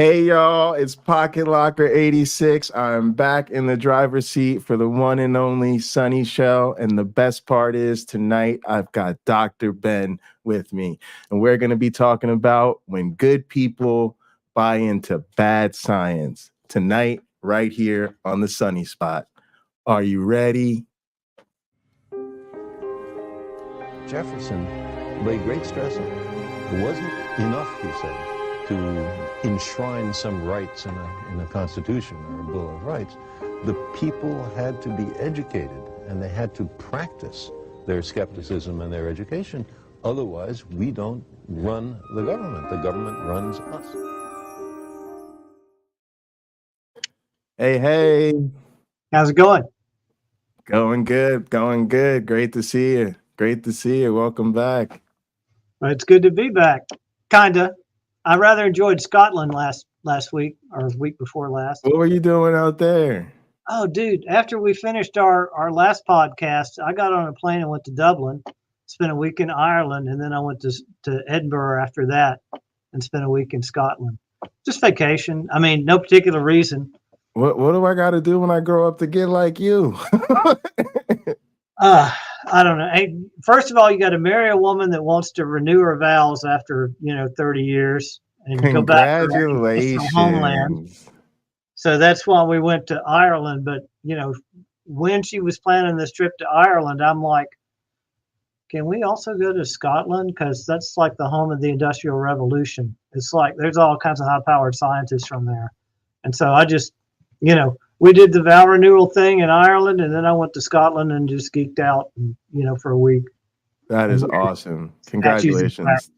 Hey y'all, it's Pocket Locker 86. I'm back in the driver's seat for the one and only Sunny Shell. And the best part is tonight I've got Dr. Ben with me. And we're going to be talking about when good people buy into bad science. Tonight, right here on the Sunny Spot. Are you ready? Jefferson laid great stress on it. It wasn't enough, he said, to enshrine some rights in a constitution or a Bill of Rights. The people had to be educated, and they had to practice their skepticism and their education. Otherwise, we don't run the government. The government runs us. Hey. How's it going? Going good. Great to see you. Welcome back. Well, it's good to be back. Kinda. I rather enjoyed Scotland last week or week before last. What were you doing out there? Oh, dude, after we finished our last podcast, I got on a plane and went to Dublin, spent a week in Ireland, and then I went to Edinburgh after that and spent a week in Scotland. Just vacation. I mean, no particular reason. What do I got to do when I grow up to get like you? I don't know. Hey, first of all, you got to marry a woman that wants to renew her vows after 30 years and go back to her homeland. So that's why we went to Ireland. But when she was planning this trip to Ireland, I'm like, can we also go to Scotland? Because that's like the home of the Industrial Revolution. It's like there's all kinds of high-powered scientists from there. And so I just, we did the vow renewal thing in Ireland, and then I went to Scotland and just geeked out, for a week. That is awesome. Congratulations.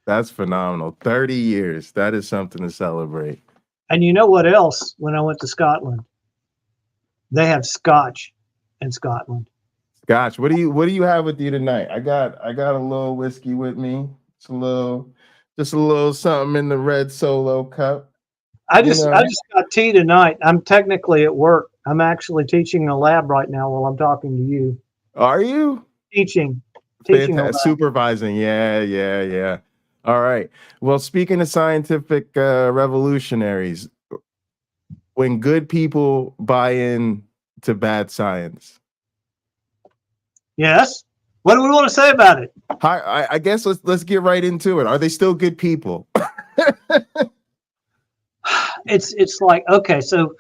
That's phenomenal. 30 years. That is something to celebrate. And you know what else when I went to Scotland? They have scotch in Scotland. Scotch. What do you have with you tonight? I got a little whiskey with me. It's just a little something in the red Solo cup. I just got tea tonight. I'm technically at work. I'm actually teaching a lab right now while I'm talking to you. Are you? Teaching supervising. Yeah. All right. Well, speaking of scientific revolutionaries, when good people buy in to bad science. Yes. What do we want to say about it? I guess let's get right into it. Are they still good people? It's like, okay, so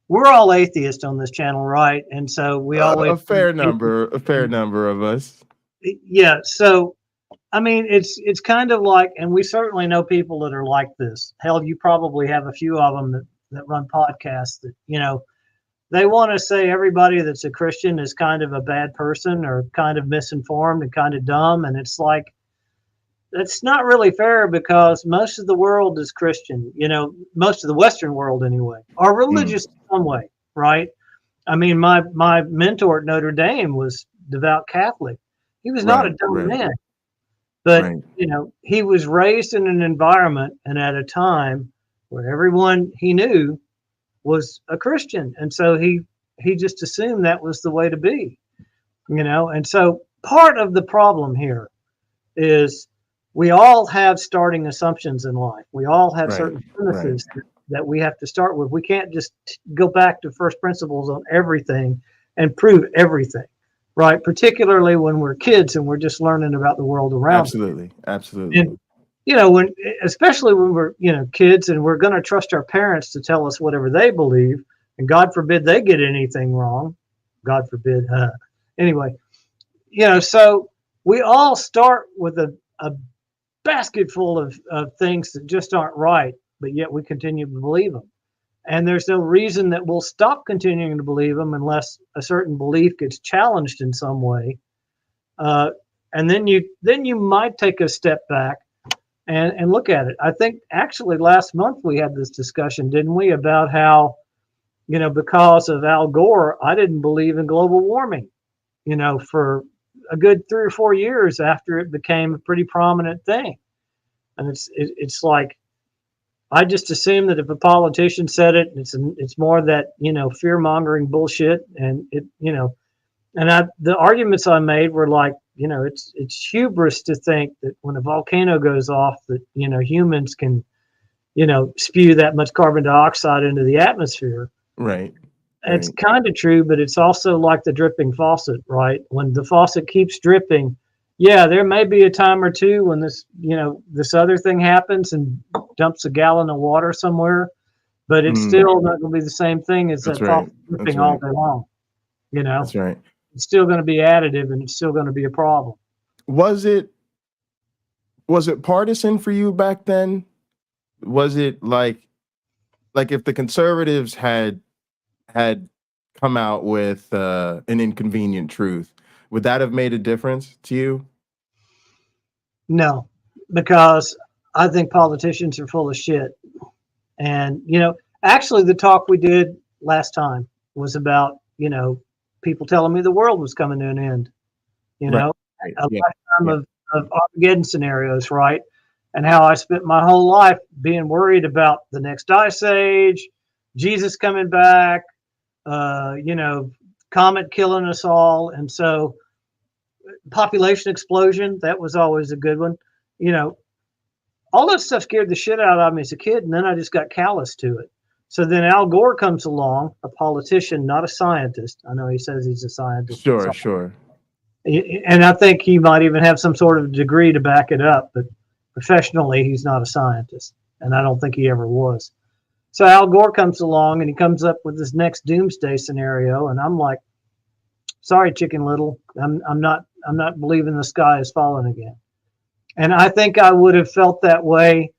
we're all atheists on this channel, right? And so we always a fair number of us. Yeah. So, I mean, it's kind of like, and we certainly know people that are like this. Hell, you probably have a few of them that run podcasts that, they want to say everybody that's a Christian is kind of a bad person or kind of misinformed and kind of dumb. And it's like, that's not really fair because most of the world is Christian, most of the Western world anyway, are religious in some way, right? I mean, my mentor at Notre Dame was devout Catholic. He was not a dumb man, but, he was raised in an environment and at a time where everyone he knew was a Christian. And so he just assumed that was the way to be, and so part of the problem here is we all have starting assumptions in life. We all have certain premises that we have to start with. We can't just go back to first principles on everything and prove everything, right? Particularly when we're kids and we're just learning about the world around us. Absolutely. And, especially when we're, kids and we're going to trust our parents to tell us whatever they believe. And God forbid they get anything wrong. God forbid. Anyway, so we all start with a basket full of things that just aren't right, but yet we continue to believe them. And there's no reason that we'll stop continuing to believe them unless a certain belief gets challenged in some way. And then you might take a step back and look at it. I think actually last month we had this discussion, didn't we, about how, because of Al Gore, I didn't believe in global warming, for a good 3 or 4 years after it became a pretty prominent thing. And it's like, I just assume that if a politician said it, it's more that, fear mongering bullshit. And the arguments I made were like, it's hubris to think that when a volcano goes off that, humans can spew that much carbon dioxide into the atmosphere. Right. It's kind of true, but it's also like the dripping faucet, right? When the faucet keeps dripping, yeah, there may be a time or two when this other thing happens and dumps a gallon of water somewhere, but it's still not going to be the same thing as That's that right. faucet dripping all day long. That's right. It's still going to be additive, and it's still going to be a problem. Was it partisan for you back then? Was it like if the conservatives had come out with an inconvenient truth, would that have made a difference to you? No, because I think politicians are full of shit. And, actually the talk we did last time was about, people telling me the world was coming to an end, Right. a lifetime of Armageddon scenarios, right? And how I spent my whole life being worried about the next ice age, Jesus coming back, comet killing us all. And so population explosion, that was always a good one. All that stuff scared the shit out of me as a kid, and then I just got callous to it. So then Al Gore comes along, a politician, not a scientist. I know he says he's a scientist. Sure. And I think he might even have some sort of degree to back it up, but professionally, he's not a scientist, and I don't think he ever was. So Al Gore comes along, and he comes up with this next doomsday scenario, and I'm like, sorry, Chicken Little, I'm not believing the sky is falling again. And I think I would have felt that way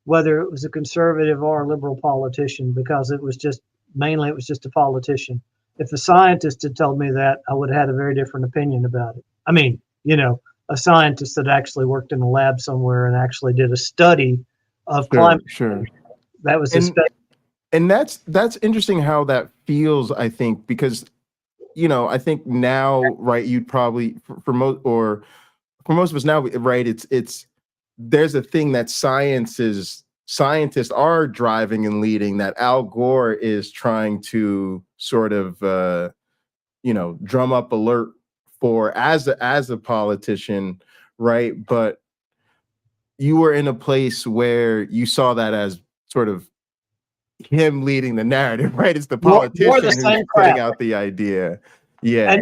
whether it was a conservative or a liberal politician, because it was just a politician. If a scientist had told me that, I would have had a very different opinion about it. I mean, a scientist that actually worked in a lab somewhere and actually did a study of climate change. Sure. That was his and that's interesting how that feels, I think, because I think now, right, you'd probably for most of us now, right, it's there's a thing that scientists are driving and leading, that Al Gore is trying to sort of drum up alert for as a politician, right? But you were in a place where you saw that as sort of him leading the narrative, right? It's the politician who's putting out the idea. Yeah.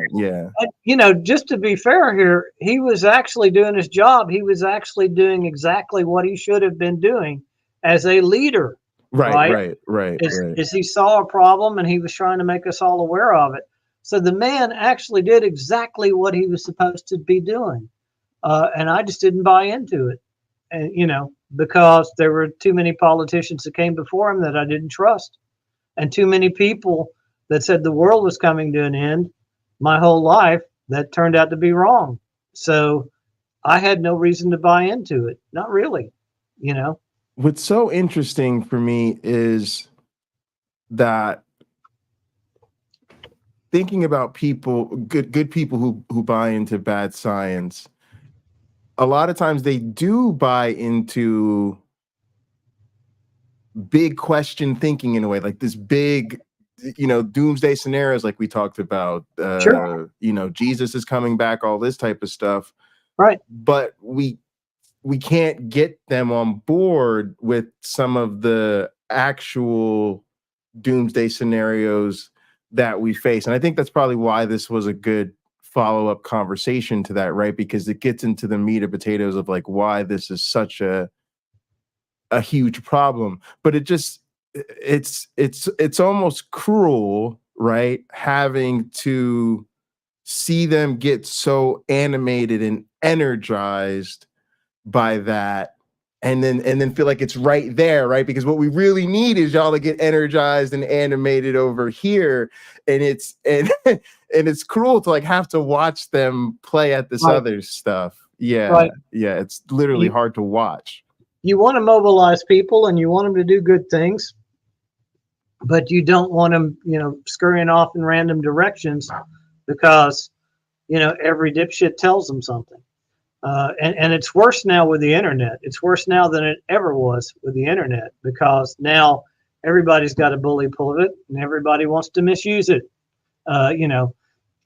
And, just to be fair here, he was actually doing his job. He was actually doing exactly what he should have been doing as a leader. Right. Is he saw a problem and he was trying to make us all aware of it. So the man actually did exactly what he was supposed to be doing. And I just didn't buy into it. And, because there were too many politicians that came before him that I didn't trust, and too many people that said the world was coming to an end my whole life that turned out to be wrong. So I had no reason to buy into it. Not really, What's so interesting for me is that thinking about people, good people who buy into bad science, a lot of times they do buy into big question thinking in a way, like this big, doomsday scenarios, like we talked about. Sure. Jesus is coming back, all this type of stuff. Right. But we can't get them on board with some of the actual doomsday scenarios that we face. And I think that's probably why this was a good follow-up conversation to that, right? Because it gets into the meat and potatoes of like why this is such a huge problem. But it's almost cruel, right? Having to see them get so animated and energized by that, and then feel like it's right there, right? Because what we really need is y'all to get energized and animated over here, and it's cruel to like have to watch them play at this other stuff. Yeah, it's literally hard to watch. You want to mobilize people and you want them to do good things, but you don't want them, scurrying off in random directions because, every dipshit tells them something. And it's worse now with the internet. It's worse now than it ever was with the internet, because now everybody's got a bully pulpit and everybody wants to misuse it.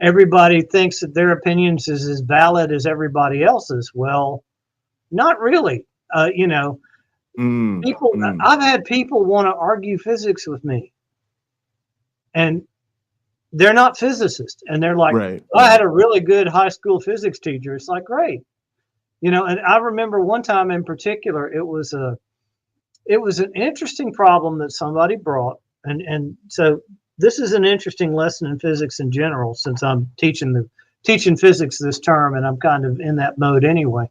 Everybody thinks that their opinions is as valid as everybody else's. Well, not really. I've had people want to argue physics with me, and they're not physicists, and they're like, right. I had a really good high school physics teacher. It's like, great. And I remember one time in particular, it was an interesting problem that somebody brought. And so this is an interesting lesson in physics in general, since I'm teaching physics this term, and I'm kind of in that mode anyway.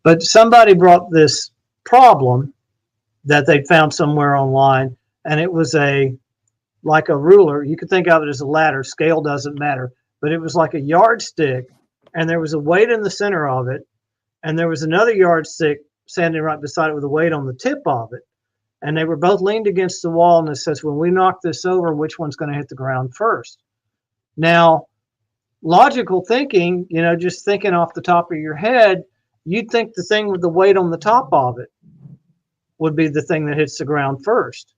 But somebody brought this problem that they'd found somewhere online, and it was like a ruler. You could think of it as a ladder. Scale doesn't matter, but it was like a yardstick, and there was a weight in the center of it, and there was another yardstick standing right beside it with a weight on the tip of it. And they were both leaned against the wall, and it says, when we knock this over, which one's going to hit the ground first? Now, logical thinking, just thinking off the top of your head, you'd think the thing with the weight on the top of it would be the thing that hits the ground first.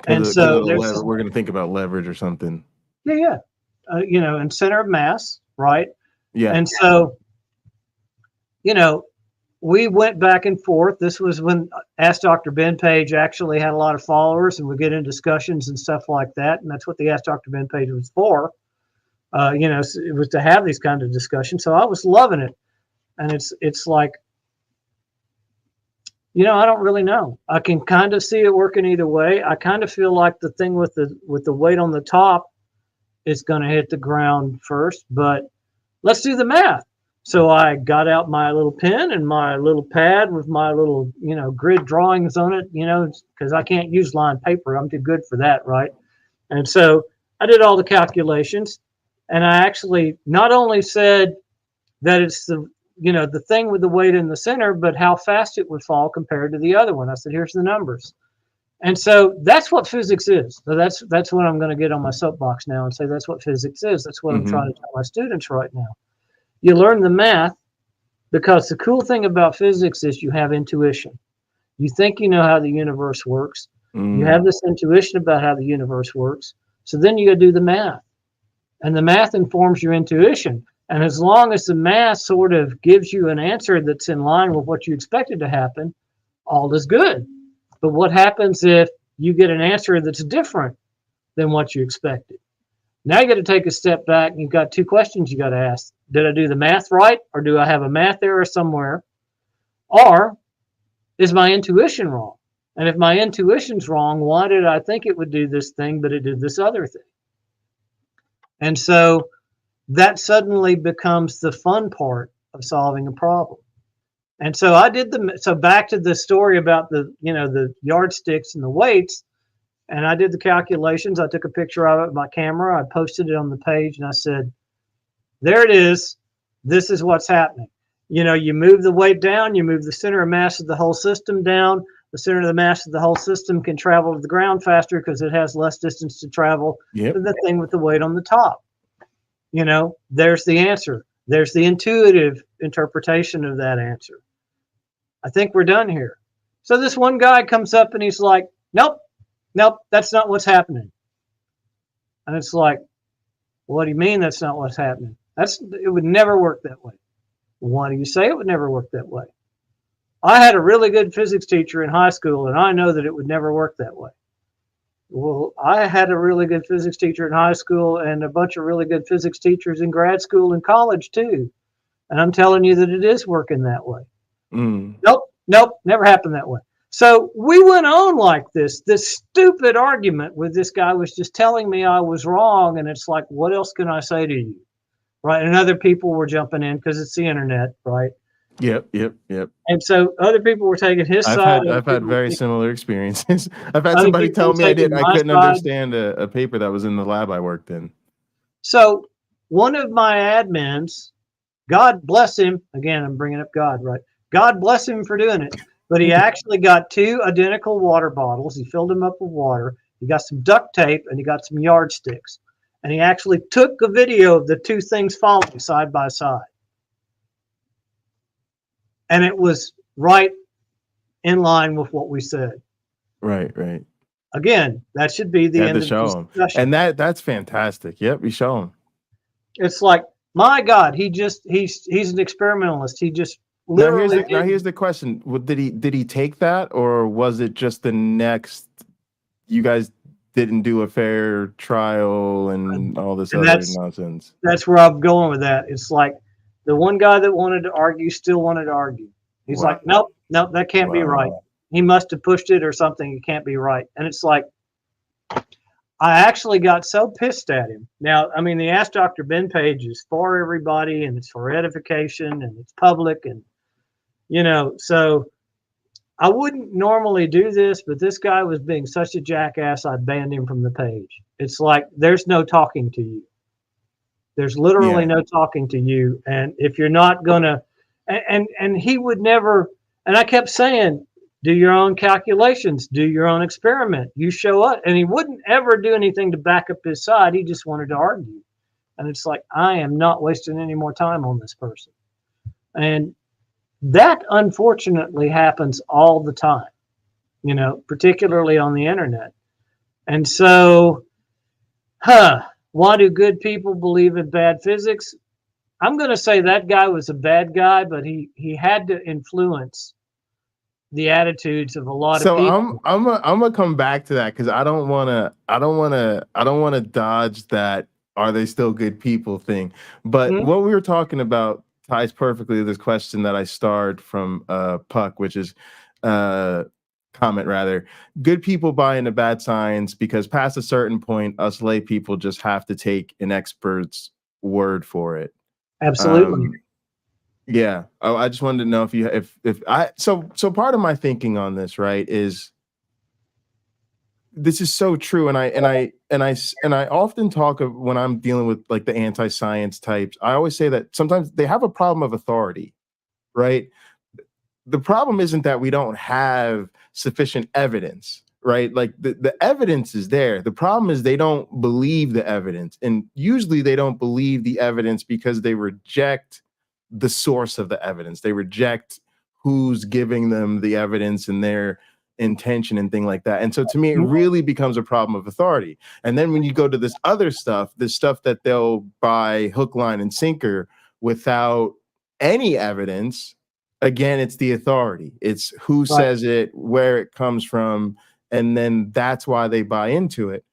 And so we're going to think about leverage or something. Yeah. And center of mass, right? Yeah. And so, we went back and forth. This was when Ask Dr. Ben page actually had a lot of followers, and we get in discussions and stuff like that. And that's what the Ask Dr. Ben page was for. It was to have these kind of discussions. So I was loving it. And it's like, I don't really know. I can kind of see it working either way. I kind of feel like the thing with the weight on the top is going to hit the ground first, but let's do the math. So I got out my little pen and my little pad with my little, grid drawings on it, because I can't use lined paper. I'm too good for that, right? And so I did all the calculations, and I actually not only said that it's the thing with the weight in the center, but how fast it would fall compared to the other one. I said, here's the numbers. And so that's what physics is. So that's what I'm going to get on my soapbox now and say that's what physics is. That's what I'm trying to tell my students right now. You learn the math because the cool thing about physics is you have intuition. You think you know how the universe works. You have this intuition about how the universe works. So then you got to do the math. And the math informs your intuition. And as long as the math sort of gives you an answer that's in line with what you expected to happen, all is good. But what happens if you get an answer that's different than what you expected? Now you got to take a step back, and you've got two questions you got to ask. Did I do the math right, or do I have a math error somewhere? Or is my intuition wrong? And if my intuition's wrong, why did I think it would do this thing, but it did this other thing? And so that suddenly becomes the fun part of solving a problem. And so so back to the story about the yardsticks and the weights, and I did the calculations. I took a picture of it with my camera. I posted it on the page, and I said, there it is. This is what's happening. You move the weight down, you move the center of mass of the whole system down. The center of the mass of the whole system can travel to the ground faster because it has less distance to travel than the thing with the weight on the top. There's the answer. There's the intuitive interpretation of that answer. I think we're done here. So this one guy comes up and he's like, nope, that's not what's happening. And it's like, what do you mean that's not what's happening? It would never work that way. Why do you say it would never work that way? I had a really good physics teacher in high school, and I know that it would never work that way. Well, I had a really good physics teacher in high school and a bunch of really good physics teachers in grad school and college too. And I'm telling you that it is working that way. Nope, never happened that way. So we went on like this stupid argument with this guy was just telling me I was wrong. And it's like, what else can I say to you? Right. And other people were jumping in because it's the internet. Right. Yep. And so other people were taking his side. I've had very similar experiences. I've had somebody tell me I couldn't understand a paper that was in the lab I worked in. So one of my admins, God bless him. Again, I'm bringing up God, right? God bless him for doing it. But he actually got two identical water bottles. He filled them up with water. He got some duct tape and he got some yardsticks. And he actually took a video of the two things falling side by side. And it was right in line with what we said. Right. Again, that should be the end of the discussion. And that's fantastic. Yep, we show him. It's like, my God, he's an experimentalist. He just literally Now here's the question: did he take that, or was it just the next? You guys didn't do a fair trial and all this and other nonsense. that's where I'm going with that. It's like the one guy that wanted to argue still wanted to argue. He's Wow. like, nope, that can't be right. Wow. He must have pushed it or something. It can't be right. And it's like, I actually got so pissed at him. Now, I mean, the Ask Dr. Ben page is for everybody and it's for edification and it's public. And, so I wouldn't normally do this, but this guy was being such a jackass, I banned him from the page. It's like, there's no talking to you. There's literally no talking to you. And if you're not going to, and he would never, and I kept saying, do your own calculations, do your own experiment. You show up. And he wouldn't ever do anything to back up his side. He just wanted to argue. And it's like, I am not wasting any more time on this person. And that unfortunately happens all the time, particularly on the internet. And so, why do good people believe in bad physics? I'm going to say that guy was a bad guy, but he had to influence the attitudes of a lot of people. So I'm gonna come back to that because I don't wanna dodge that are they still good people thing. But what we were talking about ties perfectly to this question that I starred from Puck, which is comment rather. Good people buy into bad science because past a certain point, us lay people just have to take an expert's word for it. Absolutely. Yeah. Oh, I just wanted to know if I so part of my thinking on this, right, is this is so true. And I often talk of when I'm dealing with like the anti-science types, I always say that sometimes they have a problem of authority, right? The problem isn't that we don't have sufficient evidence, right? Like the evidence is there. The problem is they don't believe the evidence. And usually they don't believe the evidence because they reject the source of the evidence. They reject who's giving them the evidence and their intention and thing like that. And so to me, it really becomes a problem of authority. And then when you go to this other stuff, this stuff that they'll buy hook, line, and sinker without any evidence, again, it's the authority. It's who says it, where it comes from, and then that's why they buy into it.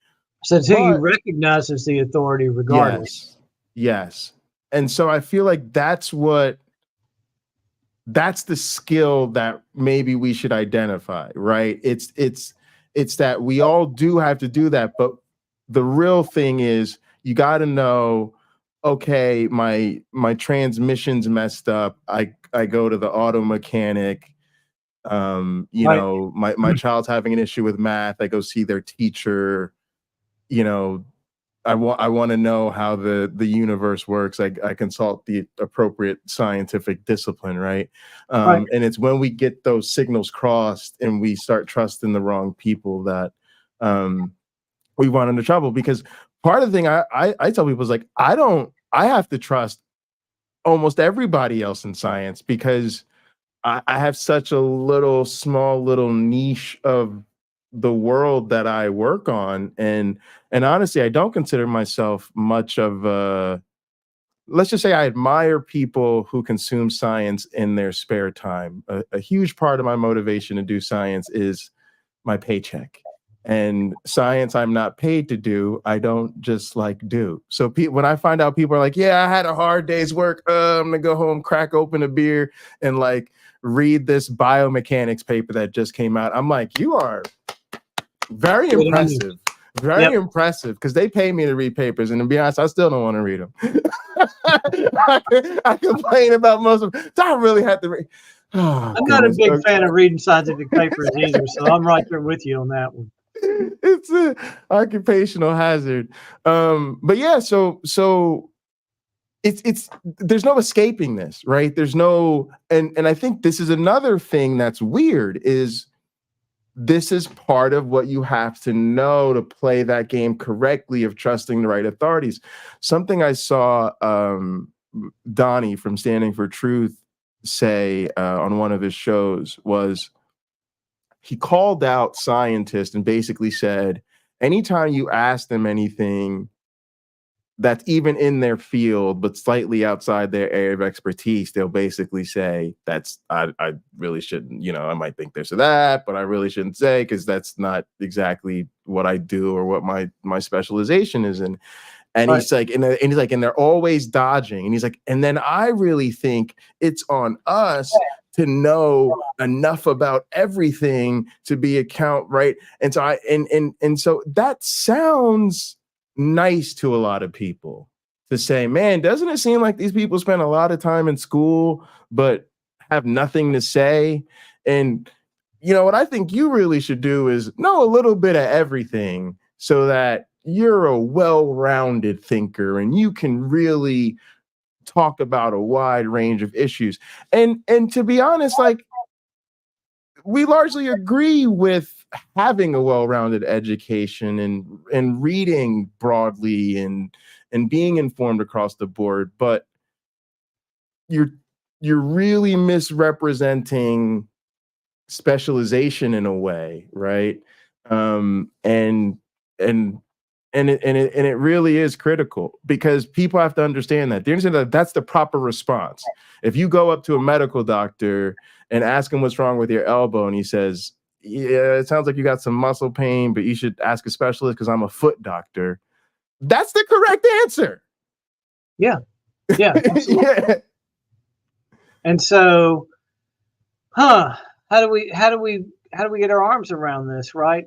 So it's who you recognize as the authority regardless. Yes. And so I feel like that's the skill that maybe we should identify, right? It's that we all do have to do that, but the real thing is you got to know, okay, my transmission's messed up. I go to the auto mechanic. Know, my child's having an issue with math. I go see their teacher. I want to know how the universe works. I consult the appropriate scientific discipline, right? And it's when we get those signals crossed and we start trusting the wrong people that we run into trouble. Because part of the thing I tell people is like, I have to trust almost everybody else in science because I have such a small little niche of the world that I work on. And honestly, I don't consider myself much of let's just say I admire people who consume science in their spare time. A huge part of my motivation to do science is my paycheck. And science I'm not paid to do, I don't just do. So when I find out people are like, yeah, I had a hard day's work, I'm gonna go home, crack open a beer and read this biomechanics paper that just came out. I'm like, you are very impressive. Very impressive, because they pay me to read papers, and to be honest, I still don't want to read them. I complain about most of them. Do I really have to read? Oh, I'm not a big fan of reading scientific papers either, so I'm right there with you on that one. It's an occupational hazard. But yeah, so it's there's no escaping this, right? There's no, and I think this is another thing that's weird is this is part of what you have to know to play that game correctly of trusting the right authorities. Something I saw Donnie from Standing for Truth say on one of his shows was he called out scientists and basically said, anytime you ask them anything that's even in their field, but slightly outside their area of expertise, they'll basically say I really shouldn't, I might think this or that, but I really shouldn't say because that's not exactly what I do or what my specialization is in. And Right. he's like, and he's like, and they're always dodging. And he's like, and then I really think it's on us to know enough about everything to be account right. And so so that sounds nice to a lot of people to say, man, doesn't it seem like these people spend a lot of time in school but have nothing to say? And what I think you really should do is know a little bit of everything so that you're a well-rounded thinker and you can really talk about a wide range of issues. And to be honest, like, we largely agree with having a well-rounded education and reading broadly and being informed across the board, but you're really misrepresenting specialization in a way, right? And it really is critical because people have to understand that. They understand that that's the proper response. If you go up to a medical doctor and ask him what's wrong with your elbow, and he says, "Yeah, it sounds like you got some muscle pain, but you should ask a specialist because I'm a foot doctor." That's the correct answer. Yeah. Absolutely. Yeah. And so, how do we get our arms around this, right?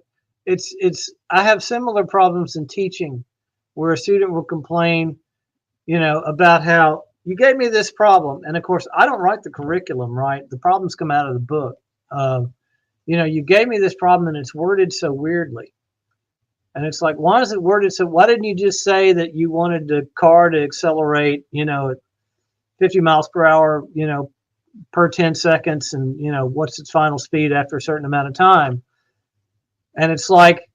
I have similar problems in teaching where a student will complain, about how you gave me this problem. And of course, I don't write the curriculum, right? The problems come out of the book. You gave me this problem and it's worded so weirdly. And it's like, why is it worded so? Why didn't you just say that you wanted the car to accelerate, at 50 miles per hour, per 10 seconds, and what's its final speed after a certain amount of time? And it's like,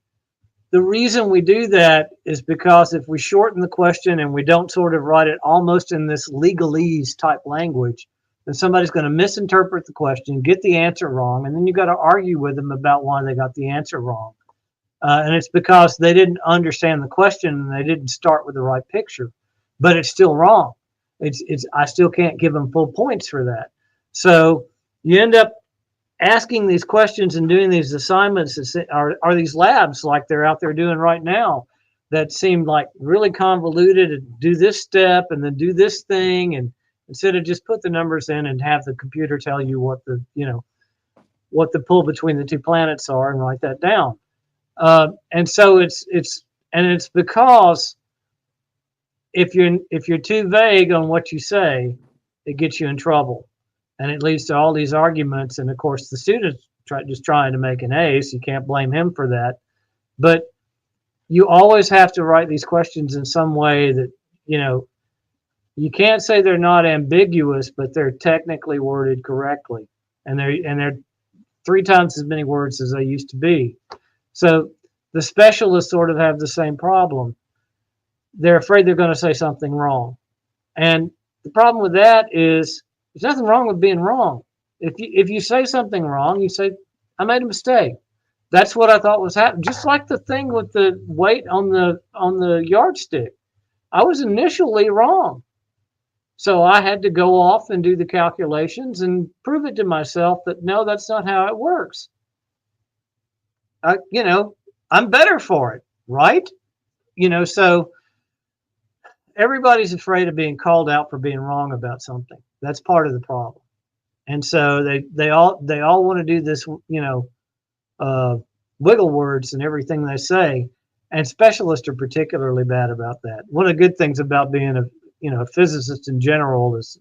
the reason we do that is because if we shorten the question and we don't sort of write it almost in this legalese type language, then somebody's going to misinterpret the question, get the answer wrong, and then you got to argue with them about why they got the answer wrong. And it's because they didn't understand the question and they didn't start with the right picture, but it's still wrong. I still can't give them full points for that. So you end up asking these questions and doing these assignments are these labs like they're out there doing right now that seem like really convoluted, and do this step and then do this thing, and instead of just put the numbers in and have the computer tell you what the pull between the two planets are and write that down. And so it's because if you're too vague on what you say, it gets you in trouble. And it leads to all these arguments. And of course, the student's just trying to make an A, so you can't blame him for that. But you always have to write these questions in some way that, you can't say they're not ambiguous, but they're technically worded correctly. And they're 3 times as many words as they used to be. So the specialists sort of have the same problem. They're afraid they're going to say something wrong. And the problem with that is, there's nothing wrong with being wrong. If you say something wrong, you say, I made a mistake. That's what I thought was happening. Just like the thing with the weight on the yardstick. I was initially wrong. So I had to go off and do the calculations and prove it to myself that no, that's not how it works. I'm better for it, right? So everybody's afraid of being called out for being wrong about something. That's part of the problem. And so they all want to do this, wiggle words and everything they say. And specialists are particularly bad about that. One of the good things about being a physicist in general is,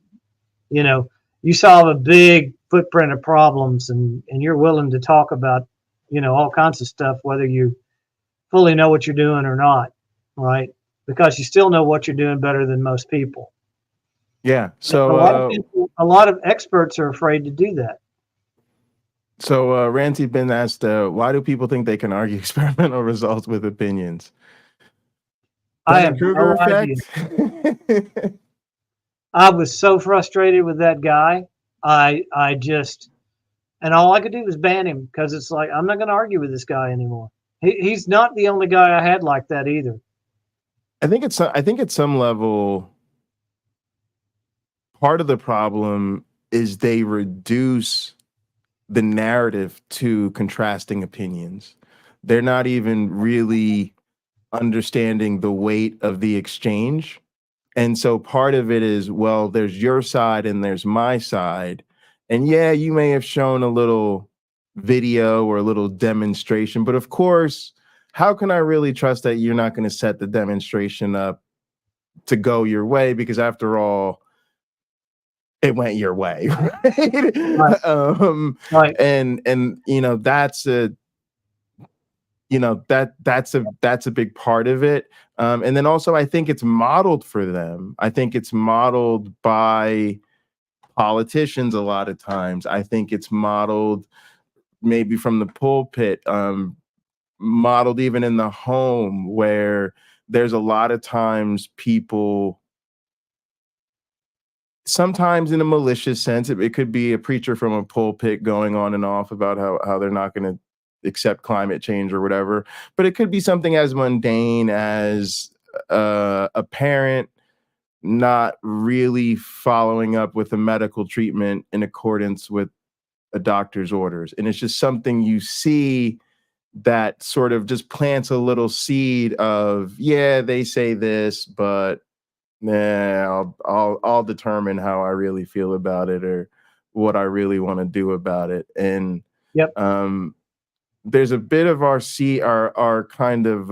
you solve a big footprint of problems and you're willing to talk about, all kinds of stuff, whether you fully know what you're doing or not, right? Because you still know what you're doing better than most people. Yeah. So a lot of experts are afraid to do that. So Ranty Ben asked, why do people think they can argue experimental results with opinions? I have no idea. I was so frustrated with that guy. I just, and all I could do was ban him because it's like, I'm not going to argue with this guy anymore. He's not the only guy I had like that either. I think at some level, part of the problem is they reduce the narrative to contrasting opinions. They're not even really understanding the weight of the exchange. And so part of it is, well, there's your side and there's my side. And yeah, you may have shown a little video or a little demonstration, but of course, how can I really trust that you're not going to set the demonstration up to go your way? Because after all, it went your way, right? Right. Right. And you know, that's a that's a big part of it. And then also I think it's modeled for them. I think it's modeled by politicians a lot of times. I think it's modeled maybe from the pulpit, modeled even in the home, where there's a lot of times people, sometimes in a malicious sense, it could be a preacher from a pulpit going on and off about how they're not going to accept climate change or whatever, but it could be something as mundane as a parent not really following up with a medical treatment in accordance with a doctor's orders. And it's just something you see that sort of just plants a little seed of, yeah, they say this, but nah, I'll determine how I really feel about it or what I really want to do about it. And Yep. There's a bit of our kind of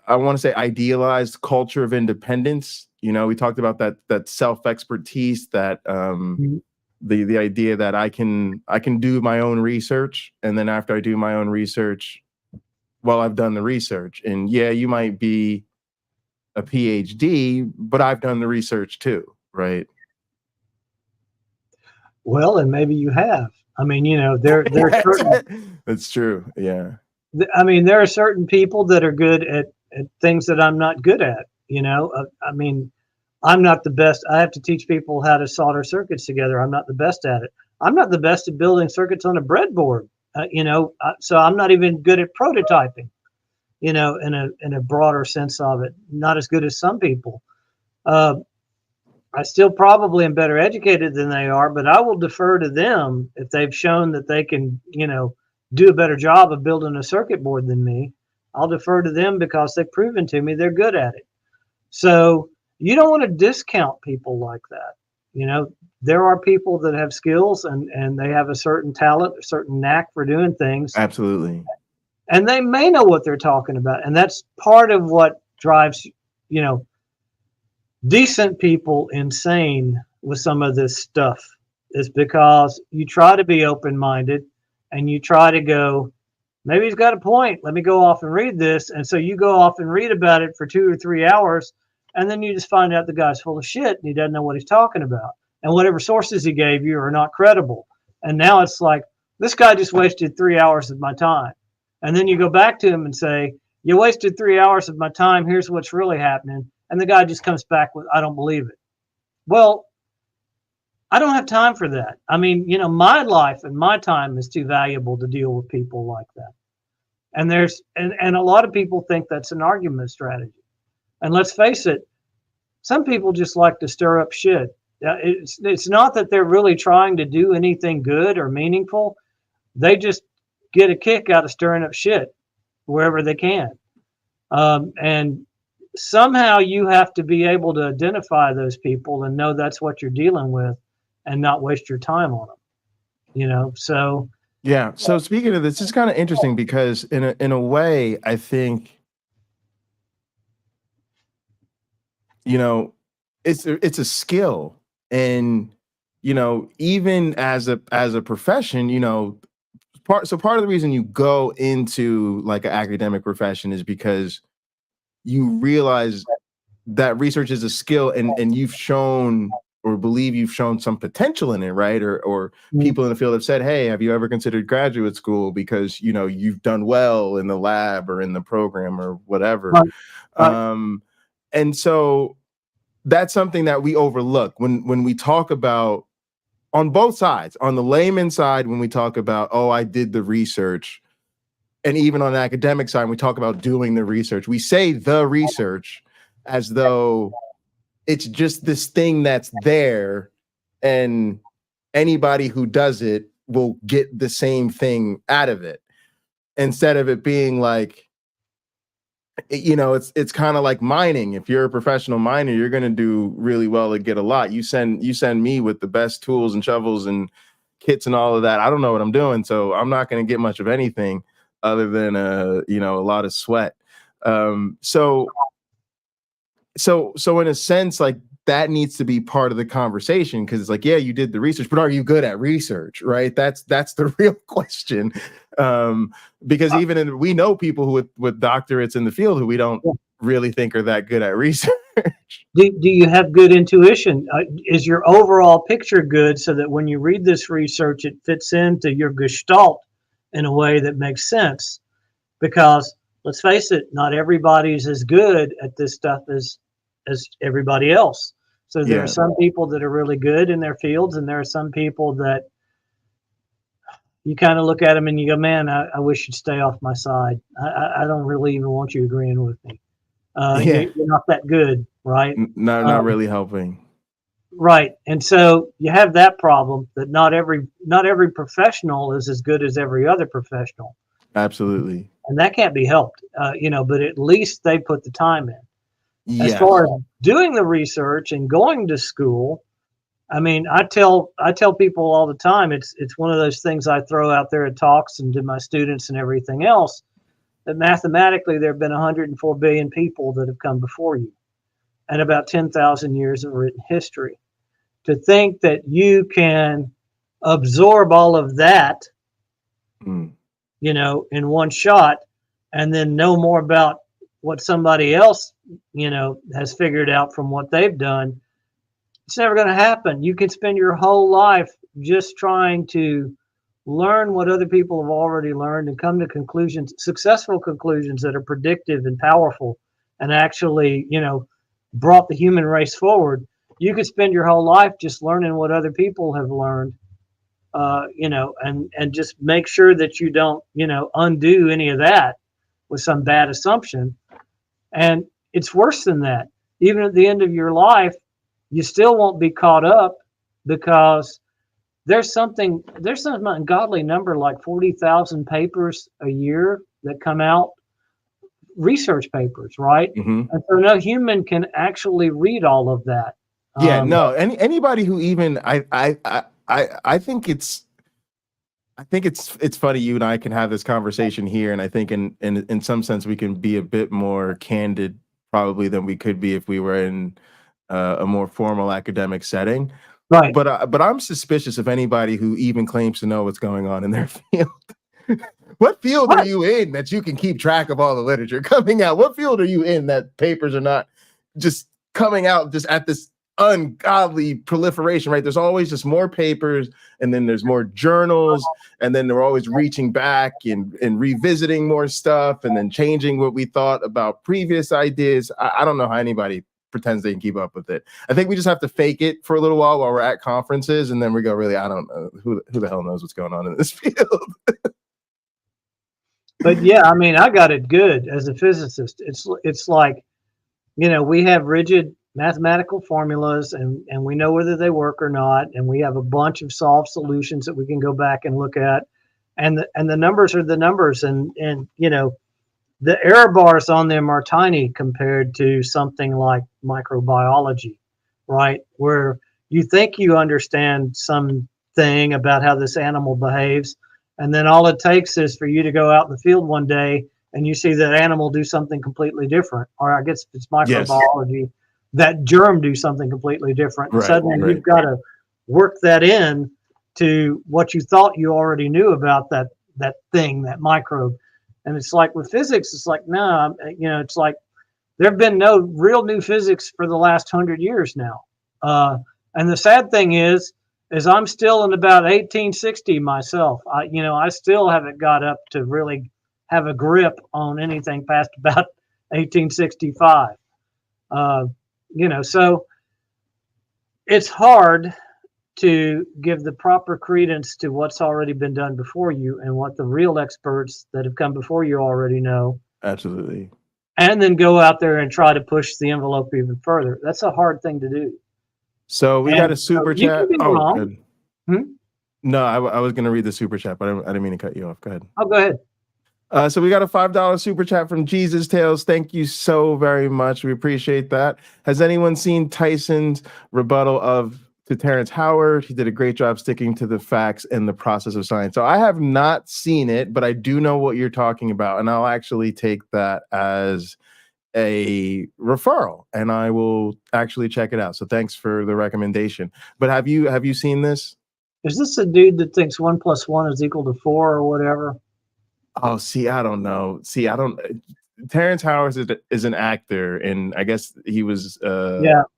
I want to say idealized culture of independence. You know, we talked about that self-expertise, that the idea that I can do my own research, and then after I do my own research, well, I've done the research. And yeah, you might be a PhD, but I've done the research too, right? Well, and maybe you have. I mean, you know, there are certain. That's true. Yeah. I mean, there are certain people that are good at things that I'm not good at. You know, I mean, I'm not the best. I have to teach people how to solder circuits together. I'm not the best at it. I'm not the best at building circuits on a breadboard. You know, so I'm not even good at prototyping. You know, in a broader sense of it, not as good as some people. I still probably am better educated than they are, but I will defer to them if they've shown that they can, you know, do a better job of building a circuit board than me. I'll defer to them because they've proven to me they're good at it. So you don't want to discount people like that. You know, there are people that have skills and they have a certain talent, a certain knack for doing things. Absolutely. And they may know what they're talking about. And that's part of what drives, you know, decent people insane with some of this stuff, is because you try to be open-minded and you try to go, maybe he's got a point. Let me go off and read this. And so you go off and read about it for 2 or 3 hours. And then you just find out the guy's full of shit and he doesn't know what he's talking about. And whatever sources he gave you are not credible. And now it's like, this guy just wasted 3 hours of my time. And then you go back to him and say, you wasted 3 hours of my time. Here's what's really happening. And the guy just comes back with, I don't believe it. Well, I don't have time for that. I mean, you know, my life and my time is too valuable to deal with people like that. And and a lot of people think that's an argument strategy. And let's face it, some people just like to stir up shit. It's not that they're really trying to do anything good or meaningful. They just get a kick out of stirring up shit wherever they can. And somehow you have to be able to identify those people and know that's what you're dealing with and not waste your time on them, you know? So, yeah. So speaking of this, it's kind of interesting because in a way, I think, you know, it's a skill. And, you know, even as a profession, you know, part of the reason you go into like an academic profession is because you realize that research is a skill, and you've shown or believe you've shown some potential in it, right? Or people in the field have said, hey, have you ever considered graduate school because, you know, you've done well in the lab or in the program or whatever. And so that's something that we overlook when we talk about, on both sides, on the layman side, when we talk about, oh, I did the research, and even on the academic side, we talk about doing the research. We say the research as though it's just this thing that's there, and anybody who does it will get the same thing out of it, instead of it being like, it's kind of like mining. If you're a professional miner, you're going to do really well to get a lot. You send me with the best tools and shovels and kits and all of that. I don't know what I'm doing, so I'm not going to get much of anything other than a lot of sweat. So in a sense, like, that needs to be part of the conversation, because it's like, yeah, you did the research, but are you good at research, right? That's the real question. Because we know people who with doctorates in the field who we don't really think are that good at research. Do you have good intuition? Is your overall picture good, so that when you read this research, it fits into your gestalt in a way that makes sense? Because let's face it, not everybody's as good at this stuff as everybody else. So there are some people that are really good in their fields, and there are some people that you kind of look at them and you go, man, I wish you'd stay off my side. I don't really even want you agreeing with me. You're not that good, right? Not really helping. Right. And so you have that problem, that not every professional is as good as every other professional. Absolutely. And that can't be helped, but at least they put the time in. Yes. As far as doing the research and going to school, I mean, I tell people all the time, it's one of those things I throw out there at talks and to my students and everything else, that mathematically there have been 104 billion people that have come before you, and about 10,000 years of written history. To think that you can absorb all of that, in one shot, and then know more about what somebody else, has figured out from what they've done, it's never going to happen. You can spend your whole life just trying to learn what other people have already learned and come to conclusions, successful conclusions that are predictive and powerful, and actually, brought the human race forward. You could spend your whole life just learning what other people have learned, and just make sure that you don't, undo any of that with some bad assumption. And it's worse than that. Even at the end of your life, you still won't be caught up, because there's some ungodly number, like 40,000 papers a year that come out, research papers, right? Mm-hmm. And so no human can actually read all of that. Anybody who even I think it's funny you and I can have this conversation here, and I think in some sense we can be a bit more candid probably than we could be if we were in a more formal academic setting. Right. But I'm suspicious of anybody who even claims to know what's going on in their field. What field are you in that you can keep track of all the literature coming out? What field are you in that papers are not just coming out just at this ungodly proliferation, right? There's always just more papers, and then there's more journals, and then they're always reaching back and revisiting more stuff, and then changing what we thought about previous ideas. I don't know how anybody pretends they can keep up with it. I think we just have to fake it for a little while we're at conferences, and then we go, really, I don't know who the hell knows what's going on in this field. But yeah, I mean, I got it good as a physicist. It's like, we have rigid mathematical formulas, and we know whether they work or not, and we have a bunch of solved solutions that we can go back and look at, and the numbers are the numbers, and the error bars on them are tiny compared to something like microbiology, right? Where you think you understand something about how this animal behaves, and then all it takes is for you to go out in the field one day and you see that animal do something completely different, or I guess it's microbiology, that germ do something completely different. Right, Suddenly you've got to work that in to what you thought you already knew about that thing, that microbe. And it's like with physics, it's like, no, it's like there have been no real new physics for the last 100 years now. And the sad thing is I'm still in about 1860 myself. I still haven't got up to really have a grip on anything past about 1865. So it's hard to give the proper credence to what's already been done before you and what the real experts that have come before you already know. Absolutely. And then go out there and try to push the envelope even further. That's a hard thing to do. So we got a super you chat. can be wrong. Good. Hmm? No, I was going to read the super chat, but I didn't mean to cut you off. Go ahead. Oh, go ahead. So we got a $5 super chat from Jesus Tales. Thank you so very much. We appreciate that. Has anyone seen Tyson's rebuttal to Terrence Howard? He did a great job sticking to the facts and the process of science. So I have not seen it, but I do know what you're talking about, and I'll actually take that as a referral, and I will actually check it out. So thanks for the recommendation. But have you seen this? Is this a dude that thinks 1 + 1 is equal to 4 or whatever? Oh, see, I don't know. See, I don't. Terrence Howard is an actor, and I guess he was.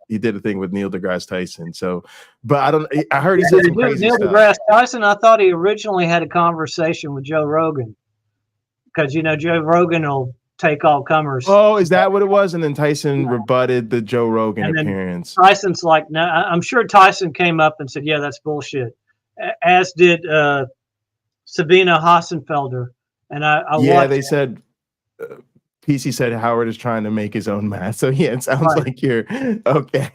He did a thing with Neil deGrasse Tyson. So, but I don't. I heard he said some crazy Neil stuff. deGrasse Tyson. I thought he originally had a conversation with Joe Rogan, because Joe Rogan will take all comers. Oh, is that what it was? And then Tyson rebutted the Joe Rogan appearance. Tyson's like, no. I'm sure Tyson came up and said, "Yeah, that's bullshit," as did Sabina Hassenfelder. And they said PC said Howard is trying to make his own math. So yeah, it sounds like you're okay.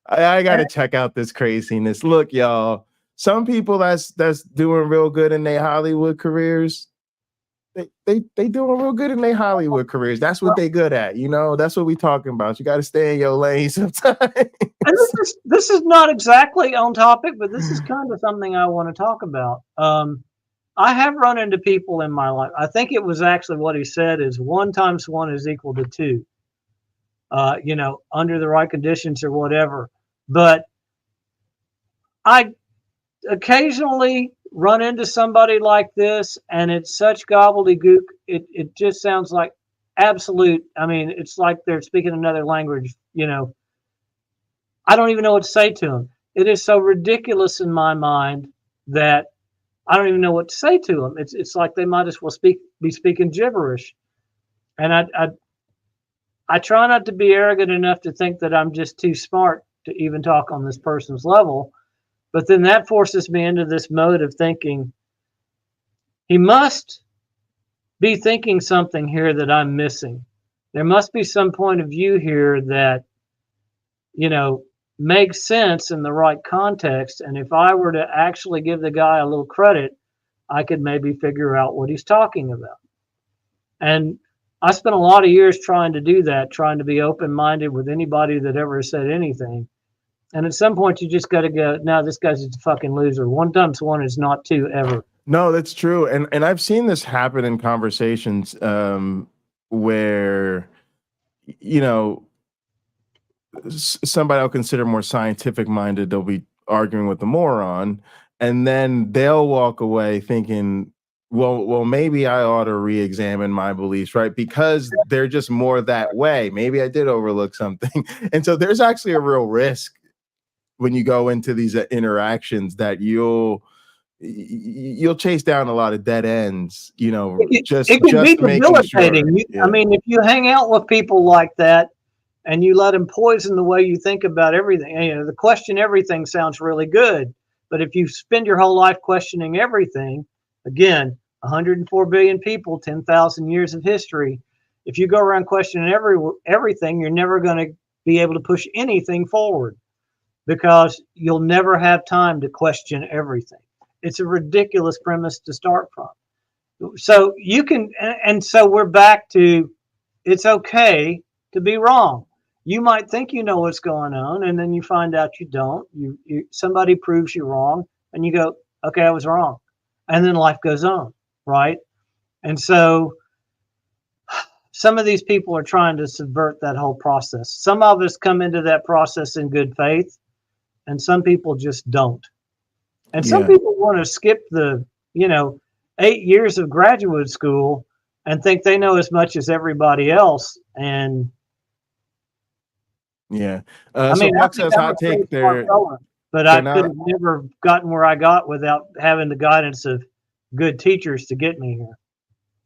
I gotta check out this craziness. Look, y'all, some people that's doing real good in their Hollywood careers. They doing real good in their Hollywood careers. That's what they good at. That's what we talking about. You got to stay in your lane sometimes. And this is not exactly on topic, but this is kind of something I want to talk about. I have run into people in my life. I think it was actually what he said is 1 × 1 is equal to 2. Under the right conditions or whatever. But I occasionally run into somebody like this, and it's such gobbledygook. It just sounds like absolute. I mean, it's like they're speaking another language. I don't even know what to say to them. It is so ridiculous in my mind that I don't even know what to say to them. It's like they might as well be speaking gibberish. And I try not to be arrogant enough to think that I'm just too smart to even talk on this person's level. But then that forces me into this mode of thinking, he must be thinking something here that I'm missing. There must be some point of view here that, makes sense in the right context. And if I were to actually give the guy a little credit, I could maybe figure out what he's talking about. And I spent a lot of years trying to do that, trying to be open-minded with anybody that ever said anything. And at some point, you just got to go, no, this guy's just a fucking loser. 1 × 1 is not 2 ever. No, that's true. And I've seen this happen in conversations where, somebody I'll consider more scientific minded, they'll be arguing with the moron, and then they'll walk away thinking, well, maybe I ought to re-examine my beliefs, right? Because they're just more that way. Maybe I did overlook something. And so there's actually a real risk when you go into these interactions that you'll chase down a lot of dead ends, it can be debilitating. Sure. I mean, if you hang out with people like that and you let them poison the way you think about everything, the question everything sounds really good. But if you spend your whole life questioning everything, again, 104 billion people, 10,000 years of history. If you go around questioning everything, you're never going to be able to push anything forward because you'll never have time to question everything. It's a ridiculous premise to start from. So you can, and so we're back to, it's okay to be wrong. You might think you know what's going on, and then you find out you don't. Somebody proves you wrong, and you go, okay, I was wrong. And then life goes on, right? And so some of these people are trying to subvert that whole process. Some of us come into that process in good faith, and some people just don't. And some people want to skip the, 8 years of graduate school and think they know as much as everybody else. And so Buck says hot take there, but I could have never gotten where I got without having the guidance of good teachers to get me here.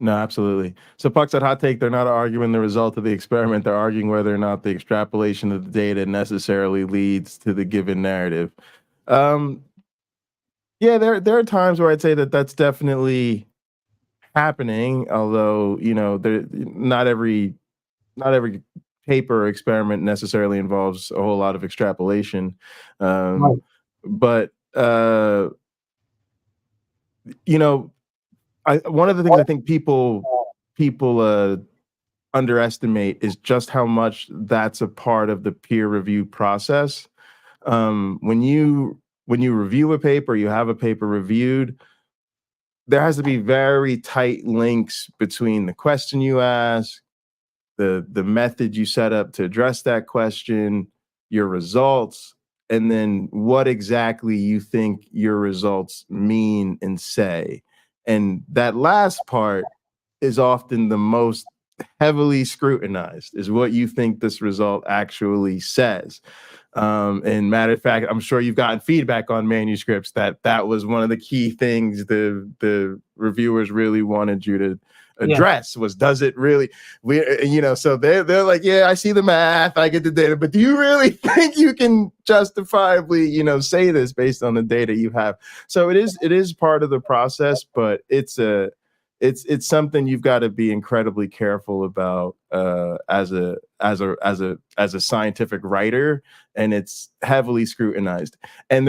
No, absolutely. So Puck said hot take, they're not arguing the result of the experiment. They're arguing whether or not the extrapolation of the data necessarily leads to the given narrative. Yeah, there are times where I'd say that that's definitely happening, although, there not every paper or experiment necessarily involves a whole lot of extrapolation. Right. But you know, one of the things I think people underestimate is just how much that's a part of the peer review process. When you review a paper, you have a paper reviewed, there has to be very tight links between the question you ask, the method you set up to address that question, your results, and then what exactly you think your results mean and say. And that last part is often the most heavily scrutinized, is what you think this result actually says. And matter of fact, I'm sure you've gotten feedback on manuscripts that was one of the key things the reviewers really wanted you to Yeah. address was, does it really, so they're like, yeah, I see the math, I get the data, but do you really think you can justifiably, say this based on the data you have? So it is part of the process, but it's something you've got to be incredibly careful about as a scientific writer, and it's heavily scrutinized. And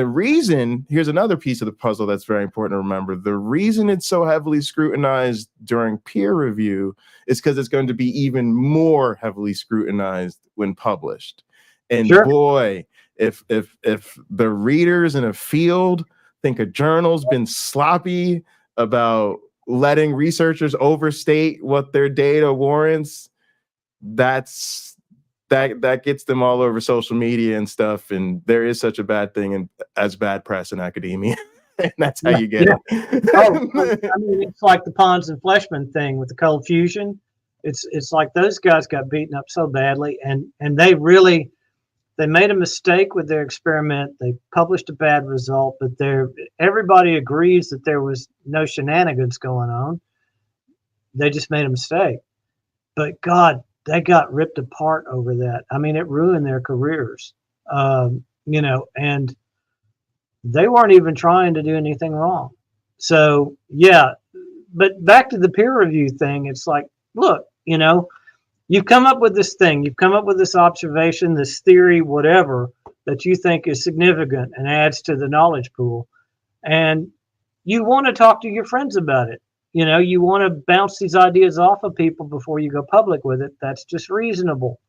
here's another piece of the puzzle that's very important to remember. The reason it's so heavily scrutinized during peer review is because it's going to be even more heavily scrutinized when published. And Sure. boy, if the readers in a field think a journal's been sloppy about letting researchers overstate what their data warrants, that gets them all over social media and stuff. And there is such a bad thing as bad press in academia. And that's how you get it. Oh, I mean, it's like the Pons and Fleshman thing with the cold fusion. It's like those guys got beaten up so badly, and they made a mistake with their experiment. They published a bad result, but everybody agrees that there was no shenanigans going on. They just made a mistake. But God, they got ripped apart over that. I mean, it ruined their careers. And they weren't even trying to do anything wrong. So yeah, but back to the peer review thing, it's like, look, you've come up with this thing, you've come up with this observation, this theory, whatever, that you think is significant and adds to the knowledge pool. And you want to talk to your friends about it. You want to bounce these ideas off of people before you go public with it. That's just reasonable.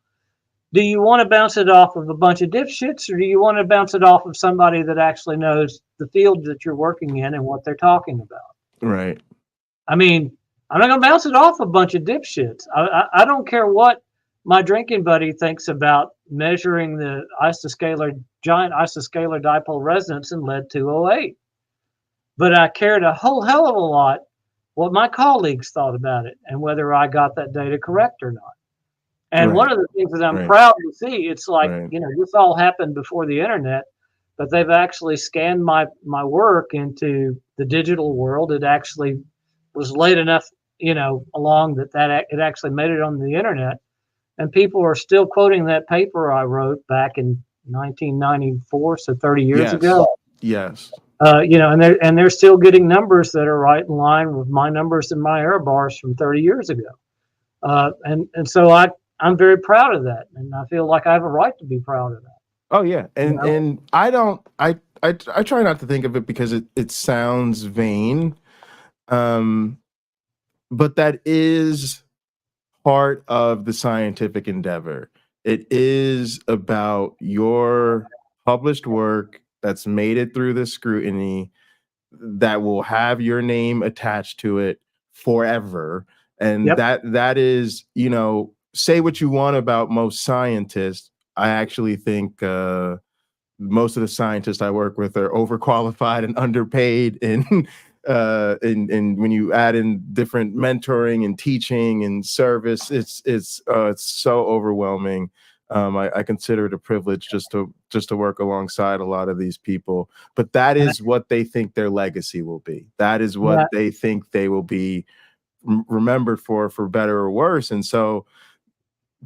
Do you want to bounce it off of a bunch of dipshits, or do you want to bounce it off of somebody that actually knows the field that you're working in and what they're talking about? Right. I mean, I'm not going to bounce it off a bunch of dipshits. I don't care what my drinking buddy thinks about measuring the giant isoscalar dipole resonance in lead-208. But I cared a whole hell of a lot what my colleagues thought about it and whether I got that data correct or not. And Right. one of the things that I'm Right. proud to see, it's like, Right. this all happened before the internet, but they've actually scanned my work into the digital world. It actually was late enough, along that it actually made it on the internet. And people are still quoting that paper I wrote back in 1994, so 30 years ago. Yes. And they're still getting numbers that are right in line with my numbers in my error bars from 30 years ago. And so I'm very proud of that, and I feel like I have a right to be proud of that. Oh yeah, and I try not to think of it because it sounds vain, but that is part of the scientific endeavor. It is about your published work that's made it through the scrutiny, that will have your name attached to it forever. And Yep. that is, say what you want about most scientists. I actually think most of the scientists I work with are overqualified and underpaid, and when you add in different mentoring and teaching and service, it's so overwhelming. I consider it a privilege just to work alongside a lot of these people, but that is what they think their legacy will be. That is what they think they will be remembered for better or worse. And so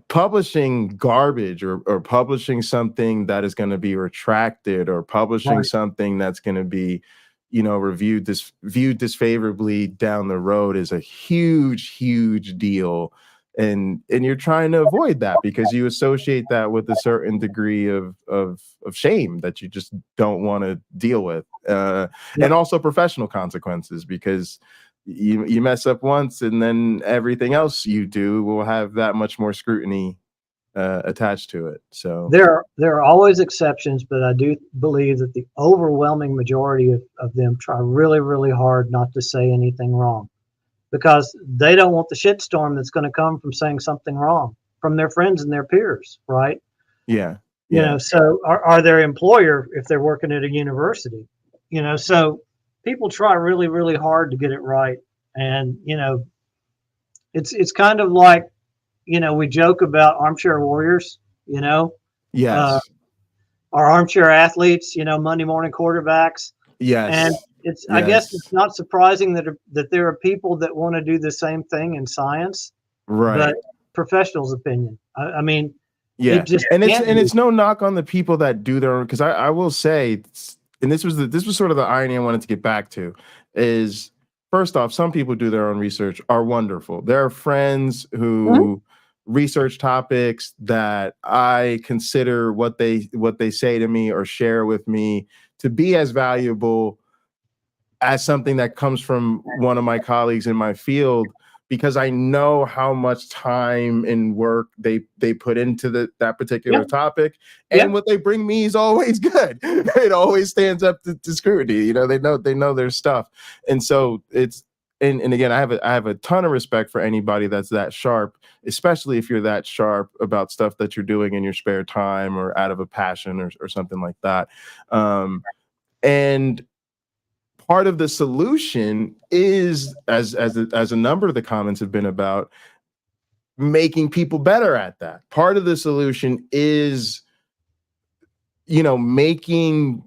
publishing garbage or publishing something that is going to be retracted, or publishing something that's going to be viewed disfavorably down the road is a huge deal. And you're trying to avoid that because you associate that with a certain degree of shame that you just don't want to deal with, and also professional consequences, because you mess up once and then everything else you do will have that much more scrutiny attached to it. So there are always exceptions, but I do believe that the overwhelming majority of them try really hard not to say anything wrong, because they don't want the shitstorm that's going to come from saying something wrong from their friends and their peers, right? Yeah. You know, so are their employer if they're working at a university, so people try really hard to get it right. And, it's kind of like, we joke about armchair warriors, Yes. our armchair athletes, Monday morning quarterbacks. Yes. And I guess it's not surprising that there are people that want to do the same thing in science, right? But professionals' opinion. I mean, yeah, it's it's no knock on the people that do their own, because I will say, and this was sort of the irony I wanted to get back to, is first off, some people do their own research are wonderful. There are friends who research topics that I consider what they say to me or share with me to be as valuable as something that comes from one of my colleagues in my field, because I know how much time and work they put into that particular topic, and what they bring me is always good. It always stands up to scrutiny. They know their stuff, and so it's and again, I have a ton of respect for anybody that's that sharp, especially if you're that sharp about stuff that you're doing in your spare time or out of a passion or something like that. And part of the solution is, as a number of the comments have been about, making people better at that. Part of the solution is, making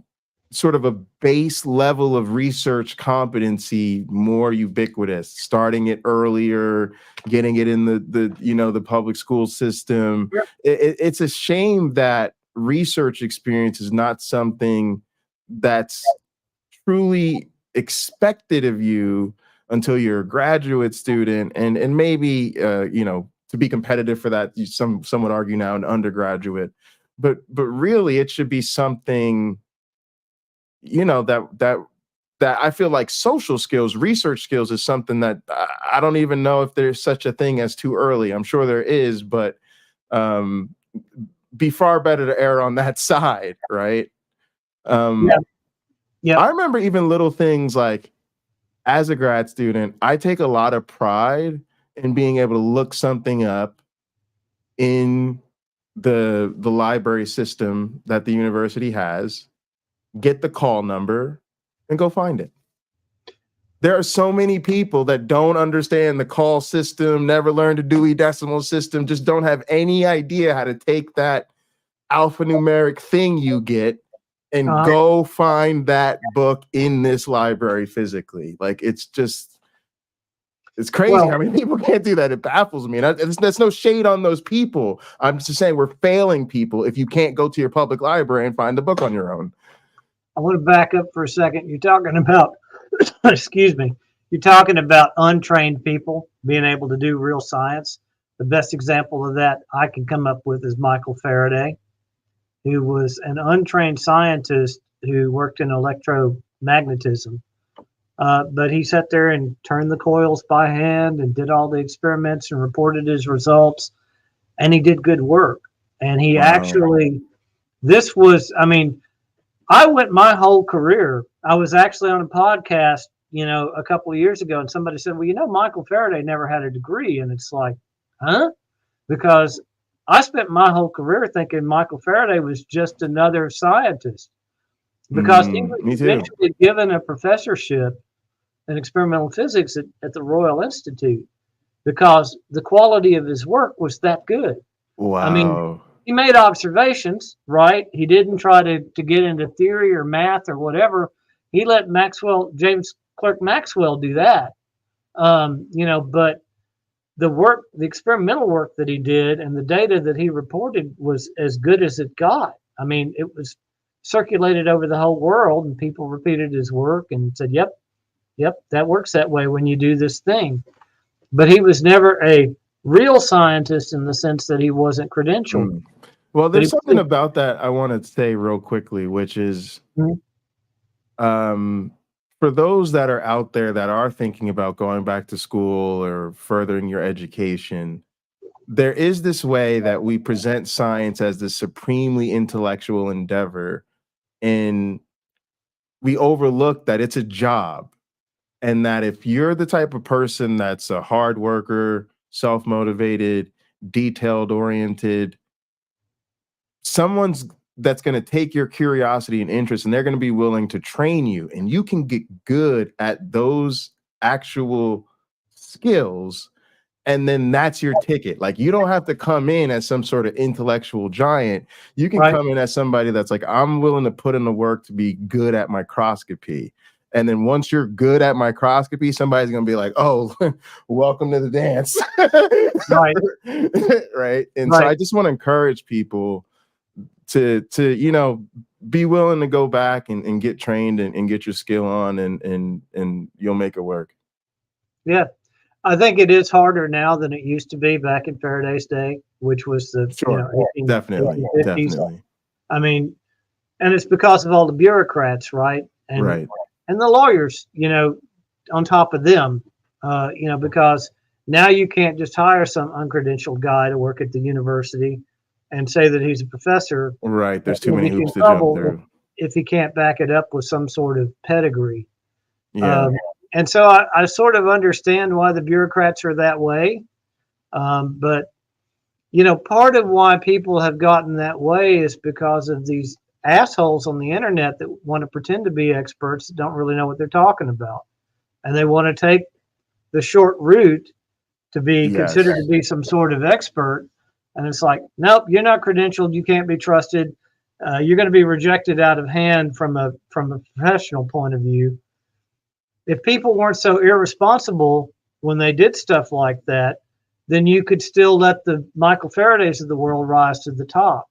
sort of a base level of research competency more ubiquitous, starting it earlier, getting it in the public school system. It's a shame that research experience is not something that's truly expected of you until you're a graduate student, and maybe to be competitive for that, some would argue now an undergraduate, but really it should be something that I feel like social skills, research skills is something that I don't even know if there's such a thing as too early. I'm sure there is, but be far better to err on that side, right? Yeah. I remember even little things like, as a grad student, I take a lot of pride in being able to look something up in the library system that the university has, get the call number, and go find it. There are so many people that don't understand the call system, never learned the Dewey Decimal System, just don't have any idea how to take that alphanumeric thing you get and go find that book in this library physically. Like, it's crazy how many people can't do that. It baffles me. And there's no shade on those people. I'm just saying we're failing people if you can't go to your public library and find the book on your own. I want to back up for a second. You're talking about, excuse me, you're talking about untrained people being able to do real science. The best example of that I can come up with is Michael Faraday, who was an untrained scientist who worked in electromagnetism. But he sat there and turned the coils by hand and did all the experiments and reported his results. And he did good work. And he actually, I went my whole career. I was actually on a podcast, a couple of years ago, and somebody said, well, Michael Faraday never had a degree. And it's like, huh? Because I spent my whole career thinking Michael Faraday was just another scientist, because he was eventually given a professorship in experimental physics at the Royal Institute, because the quality of his work was that good. Wow. He made observations, right? He didn't try to get into theory or math or whatever. He let James Clerk Maxwell do that. But the experimental work that he did and the data that he reported was as good as it got. It was circulated over the whole world, and people repeated his work and said, "Yep, that works that way when you do this thing." But he was never a real scientist in the sense that he wasn't credentialed. Mm. Well, But there's something about that I want to say real quickly, which is for those that are out there that are thinking about going back to school or furthering your education, there is this way that we present science as this supremely intellectual endeavor, and we overlook that it's a job, and that if you're the type of person that's a hard worker, self-motivated, detailed oriented, someone's that's going to take your curiosity and interest, and they're going to be willing to train you, and you can get good at those actual skills, and then that's your ticket. Like, you don't have to come in as some sort of intellectual giant. You can come in as somebody that's like, I'm willing to put in the work to be good at microscopy. And then once you're good at microscopy, somebody's going to be like, oh, welcome to the dance. Right. And so I just want to encourage people to be willing to go back and get trained and get your skill on, and you'll make it work. Yeah. I think it is harder now than it used to be back in Faraday's day, which was the definitely. I mean, and it's because of all the bureaucrats, right? And and the lawyers, on top of them, because now you can't just hire some uncredentialed guy to work at the university and say that he's a professor. Right. There's too many hoops to jump through if he can't back it up with some sort of pedigree. Yeah. And so I sort of understand why the bureaucrats are that way. But, part of why people have gotten that way is because of these assholes on the internet that want to pretend to be experts that don't really know what they're talking about. And they want to take the short route to be considered to be some sort of expert. And it's like, nope, you're not credentialed. You can't be trusted. You're going to be rejected out of hand from a professional point of view. If people weren't so irresponsible when they did stuff like that, then you could still let the Michael Faradays of the world rise to the top.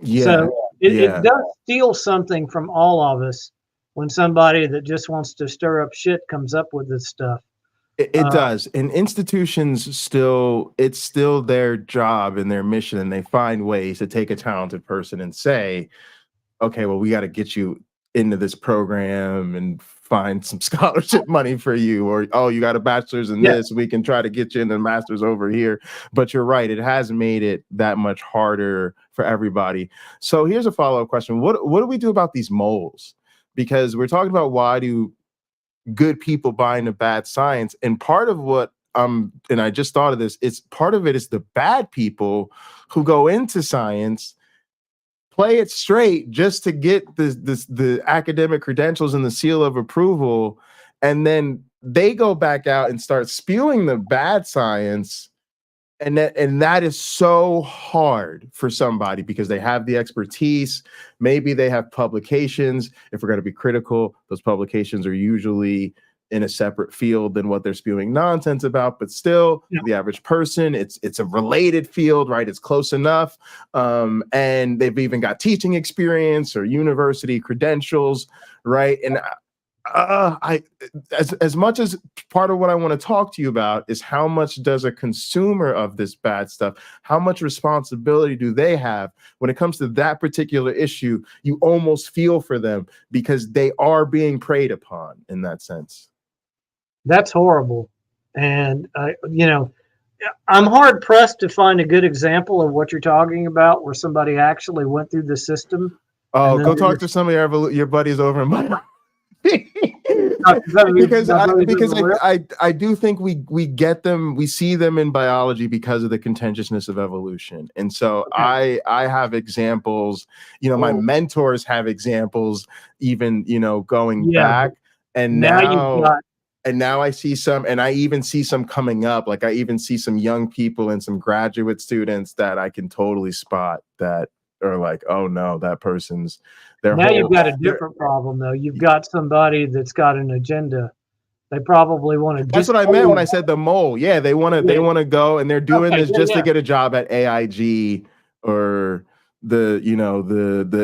Yeah. So it does steal something from all of us when somebody that just wants to stir up shit comes up with this stuff. It does. And institutions it's still their job and their mission, and they find ways to take a talented person and say, okay, well, we got to get you into this program and find some scholarship money for you, or, oh, you got a bachelor's in this, we can try to get you into the master's over here. But you're right, it has made it that much harder for everybody. So here's a follow-up question. What do we do about these moles? Because we're talking about, why do good people buy into bad science? And part of what and I just thought of this, it's part of it is the bad people who go into science, play it straight just to get the academic credentials and the seal of approval, and then they go back out and start spewing the bad science, and that is so hard for somebody because they have the expertise. Maybe they have publications. If we're going to be critical, those publications are usually in a separate field than what they're spewing nonsense about, but still, the average person, it's a related field, right? It's close enough. And they've even got teaching experience or university credentials, right? And as much as part of what I want to talk to you about is, how much does a consumer of this bad stuff, how much responsibility do they have when it comes to that particular issue? You almost feel for them because they are being preyed upon in that sense. That's horrible. And, I'm hard pressed to find a good example of what you're talking about where somebody actually went through the system. Oh, go talk to some of your buddies over in my because I do think we get them, we see them in biology because of the contentiousness of evolution. And so I have examples, my mentors have examples, even, going back, and now I see some, and I even see some coming up. Like, I even see some young people and some graduate students that I can totally spot that are like, oh no, that person's you've got a different problem though. You've got somebody that's got an agenda. They probably want to. That's what I meant when I said the mole. Yeah, they want to go, and they're doing this just to get a job at AIG or the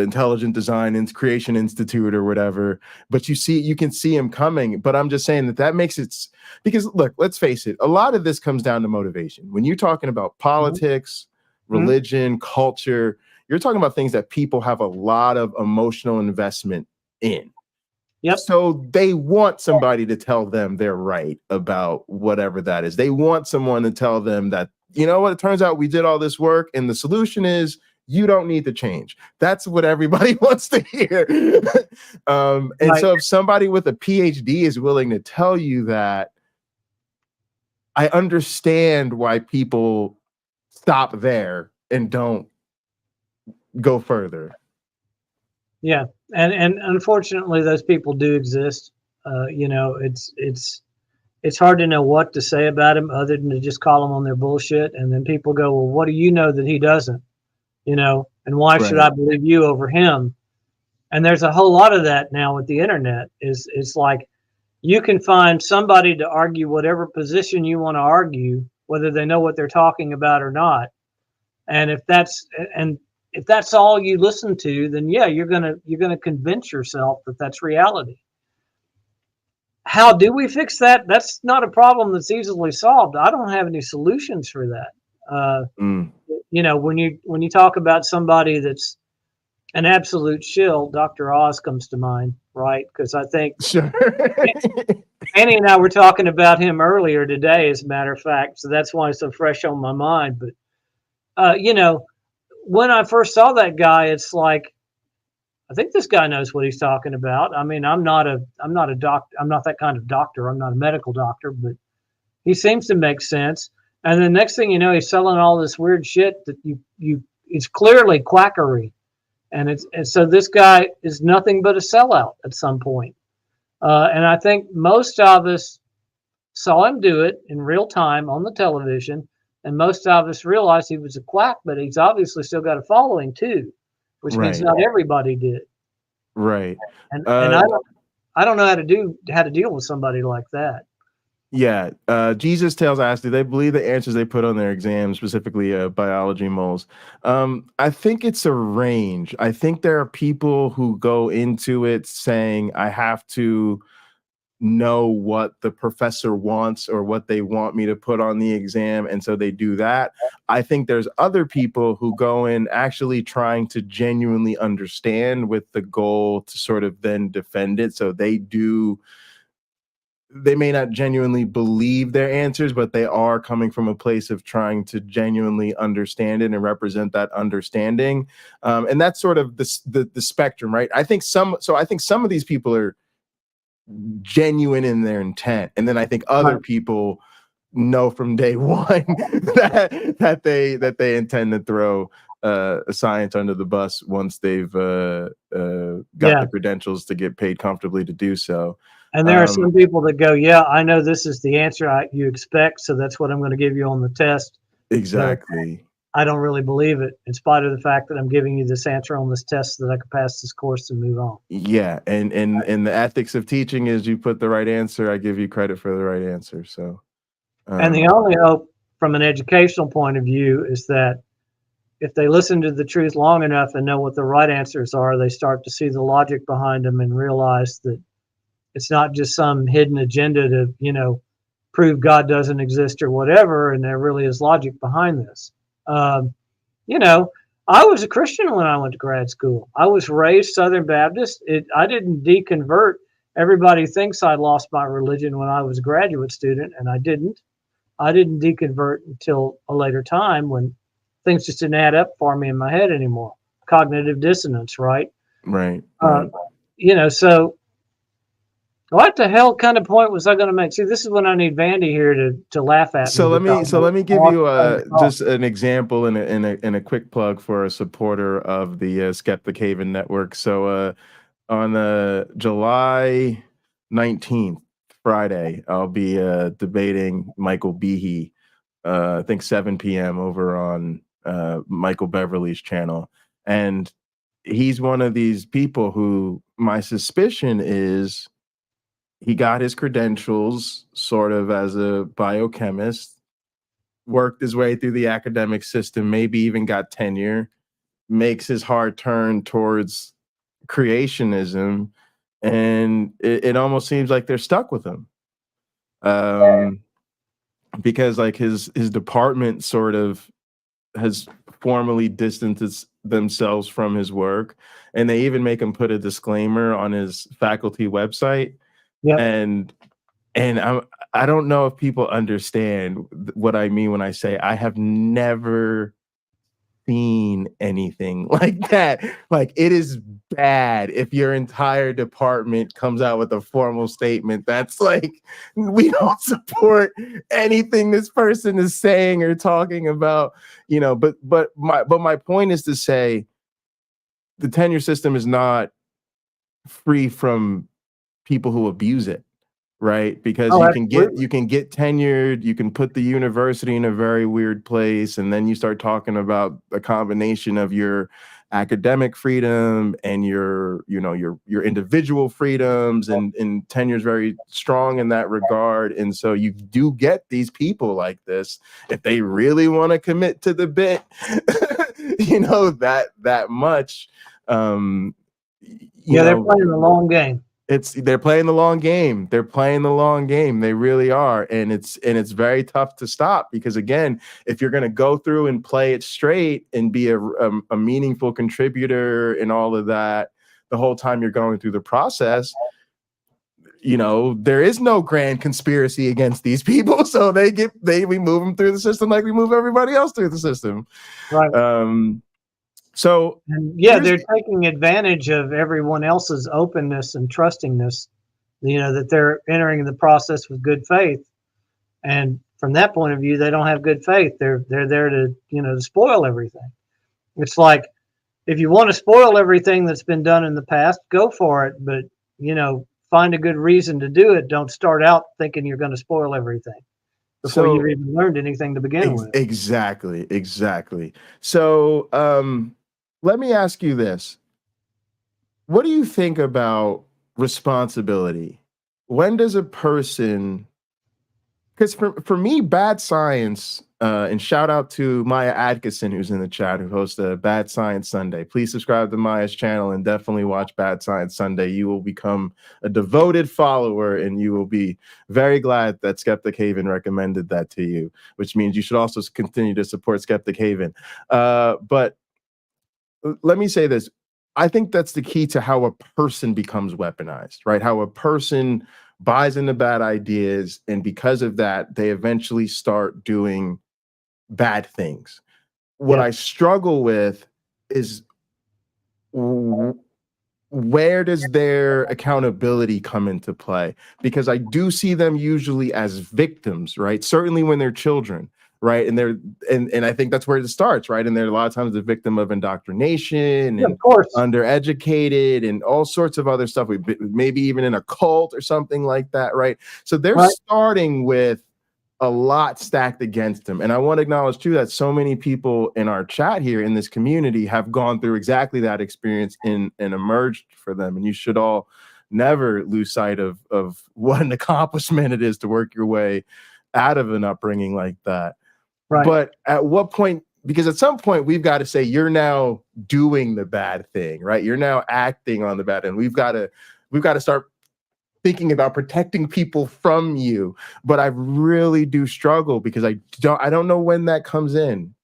Intelligent Design and Creation Institute or whatever, but you can see him coming. But I'm just saying that makes it, because look, let's face it, a lot of this comes down to motivation. When you're talking about politics, religion, culture, you're talking about things that people have a lot of emotional investment in. Yep. So they want somebody to tell them they're right about whatever that is. They want someone to tell them that, you know what, it turns out we did all this work and the solution is you don't need to change. That's what everybody wants to hear. And Right. so if somebody with a PhD is willing to tell you that, I understand why people stop there and don't go further. Yeah. And unfortunately those people do exist. It's hard to know what to say about them other than to just call them on their bullshit. And then people go, well, what do you know that he doesn't? And why should I believe you over him? And there's a whole lot of that now with the internet. It's like you can find somebody to argue whatever position you want to argue, whether they know what they're talking about or not. And if that's all you listen to, then yeah, you're gonna convince yourself that that's reality. How do we fix that? That's not a problem that's easily solved. I don't have any solutions for that. When you talk about somebody that's an absolute shill, Dr. Oz comes to mind, right? Because I think sure. Annie and I were talking about him earlier today, as a matter of fact. So that's why it's so fresh on my mind. But when I first saw that guy, it's like, I think this guy knows what he's talking about. I mean, I'm not a doctor. I'm not that kind of doctor. I'm not a medical doctor, but he seems to make sense. And the next thing you know, he's selling all this weird shit that it's clearly quackery. And so this guy is nothing but a sellout at some point. And I think most of us saw him do it in real time on the television. And most of us realized he was a quack, but he's obviously still got a following too, which means not everybody did. Right. And I don't know how to deal with somebody like that. Yeah. Jesus Tales asked, do they believe the answers they put on their exams, specifically biology moles? I think it's a range. I think there are people who go into it saying, I have to know what the professor wants or what they want me to put on the exam, and so they do that. I think there's other people who go in actually trying to genuinely understand with the goal to sort of then defend it. So they may not genuinely believe their answers, but they are coming from a place of trying to genuinely understand it and represent that understanding. And that's sort of the spectrum, right? I think some of these people are genuine in their intent, and then I think other people know from day one that they intend to throw science under the bus once they've got the credentials to get paid comfortably to do so. And there are some people that go, yeah, I know this is the answer you expect, so that's what I'm going to give you on the test. Exactly. I don't really believe it, in spite of the fact that I'm giving you this answer on this test so that I can pass this course and move on. Yeah, and the ethics of teaching is you put the right answer, I give you credit for the right answer. So, and the only hope from an educational point of view is that if they listen to the truth long enough and know what the right answers are, they start to see the logic behind them and realize that it's not just some hidden agenda to, prove God doesn't exist or whatever, and there really is logic behind this. I was a Christian when I went to grad school. I was raised Southern Baptist. I didn't deconvert. Everybody thinks I lost my religion when I was a graduate student, and I didn't. I didn't deconvert until a later time when things just didn't add up for me in my head anymore. Cognitive dissonance, right? Right. So what the hell kind of point was I going to make? See, this is when I need Vandy here to laugh at. So let me give you just an example and a quick plug for a supporter of the Skeptic Haven network. So on July 19th, Friday, I'll be debating Michael Behe. I think 7 p.m. over on Michael Beverly's channel, and he's one of these people who my suspicion is he got his credentials sort of as a biochemist, worked his way through the academic system, maybe even got tenure, makes his hard turn towards creationism, and it almost seems like they're stuck with him. Because like his department sort of has formally distanced themselves from his work, and they even make him put a disclaimer on his faculty website. Yep. And I don't know if people understand what I mean when I say I have never seen anything like that. Like, it is bad if your entire department comes out with a formal statement that's like, we don't support anything this person is saying or talking about, you know. But my point is to say the tenure system is not free from people who abuse it, right? Because Oh, you can get tenured, you can put the university in a very weird place, and then you start talking about a combination of your academic freedom and your individual freedoms, and tenure is very strong in that regard. And so you do get these people like this, if they really want to commit to the bit, that much. They're playing the long game. They're playing the long game. They're playing the long game. They really are. And it's very tough to stop, because again, if you're going to go through and play it straight and be a meaningful contributor and all of that the whole time you're going through the process, there is no grand conspiracy against these people. So we move them through the system like we move everybody else through the system. Right. So they're taking advantage of everyone else's openness and trustingness, that they're entering the process with good faith. And from that point of view, they don't have good faith. They're there to, to spoil everything. It's like, if you want to spoil everything that's been done in the past, go for it. But, find a good reason to do it. Don't start out thinking you're going to spoil everything before you've even learned anything to begin with. Exactly. So, let me ask you this. What do you think about responsibility? When does a person, because for me, bad science, and shout out to Maya Atkinson, who's in the chat, who hosts a Bad Science Sunday. Please subscribe to Maya's channel and definitely watch Bad Science Sunday. You will become a devoted follower, and you will be very glad that Skeptic Haven recommended that to you, which means you should also continue to support Skeptic Haven. But let me say this. I think that's the key to how a person becomes weaponized, right? How a person buys into bad ideas, and because of that, they eventually start doing bad things. What I struggle with is, where does their accountability come into play? Because I do see them usually as victims, right? Certainly when they're children, right? And I think that's where it starts, right? And they're a lot of times the victim of indoctrination, and of course, undereducated, and all sorts of other stuff. Maybe even in a cult or something like that, right? So they're starting with a lot stacked against them. And I want to acknowledge too that so many people in our chat here in this community have gone through exactly that experience and emerged for them. And you should all never lose sight of what an accomplishment it is to work your way out of an upbringing like that. Right. But at what point, because at some point we've got to say, you're now doing the bad thing, right? You're now acting on the bad, and we've got to start thinking about protecting people from you. But I really do struggle, because I don't know when that comes in.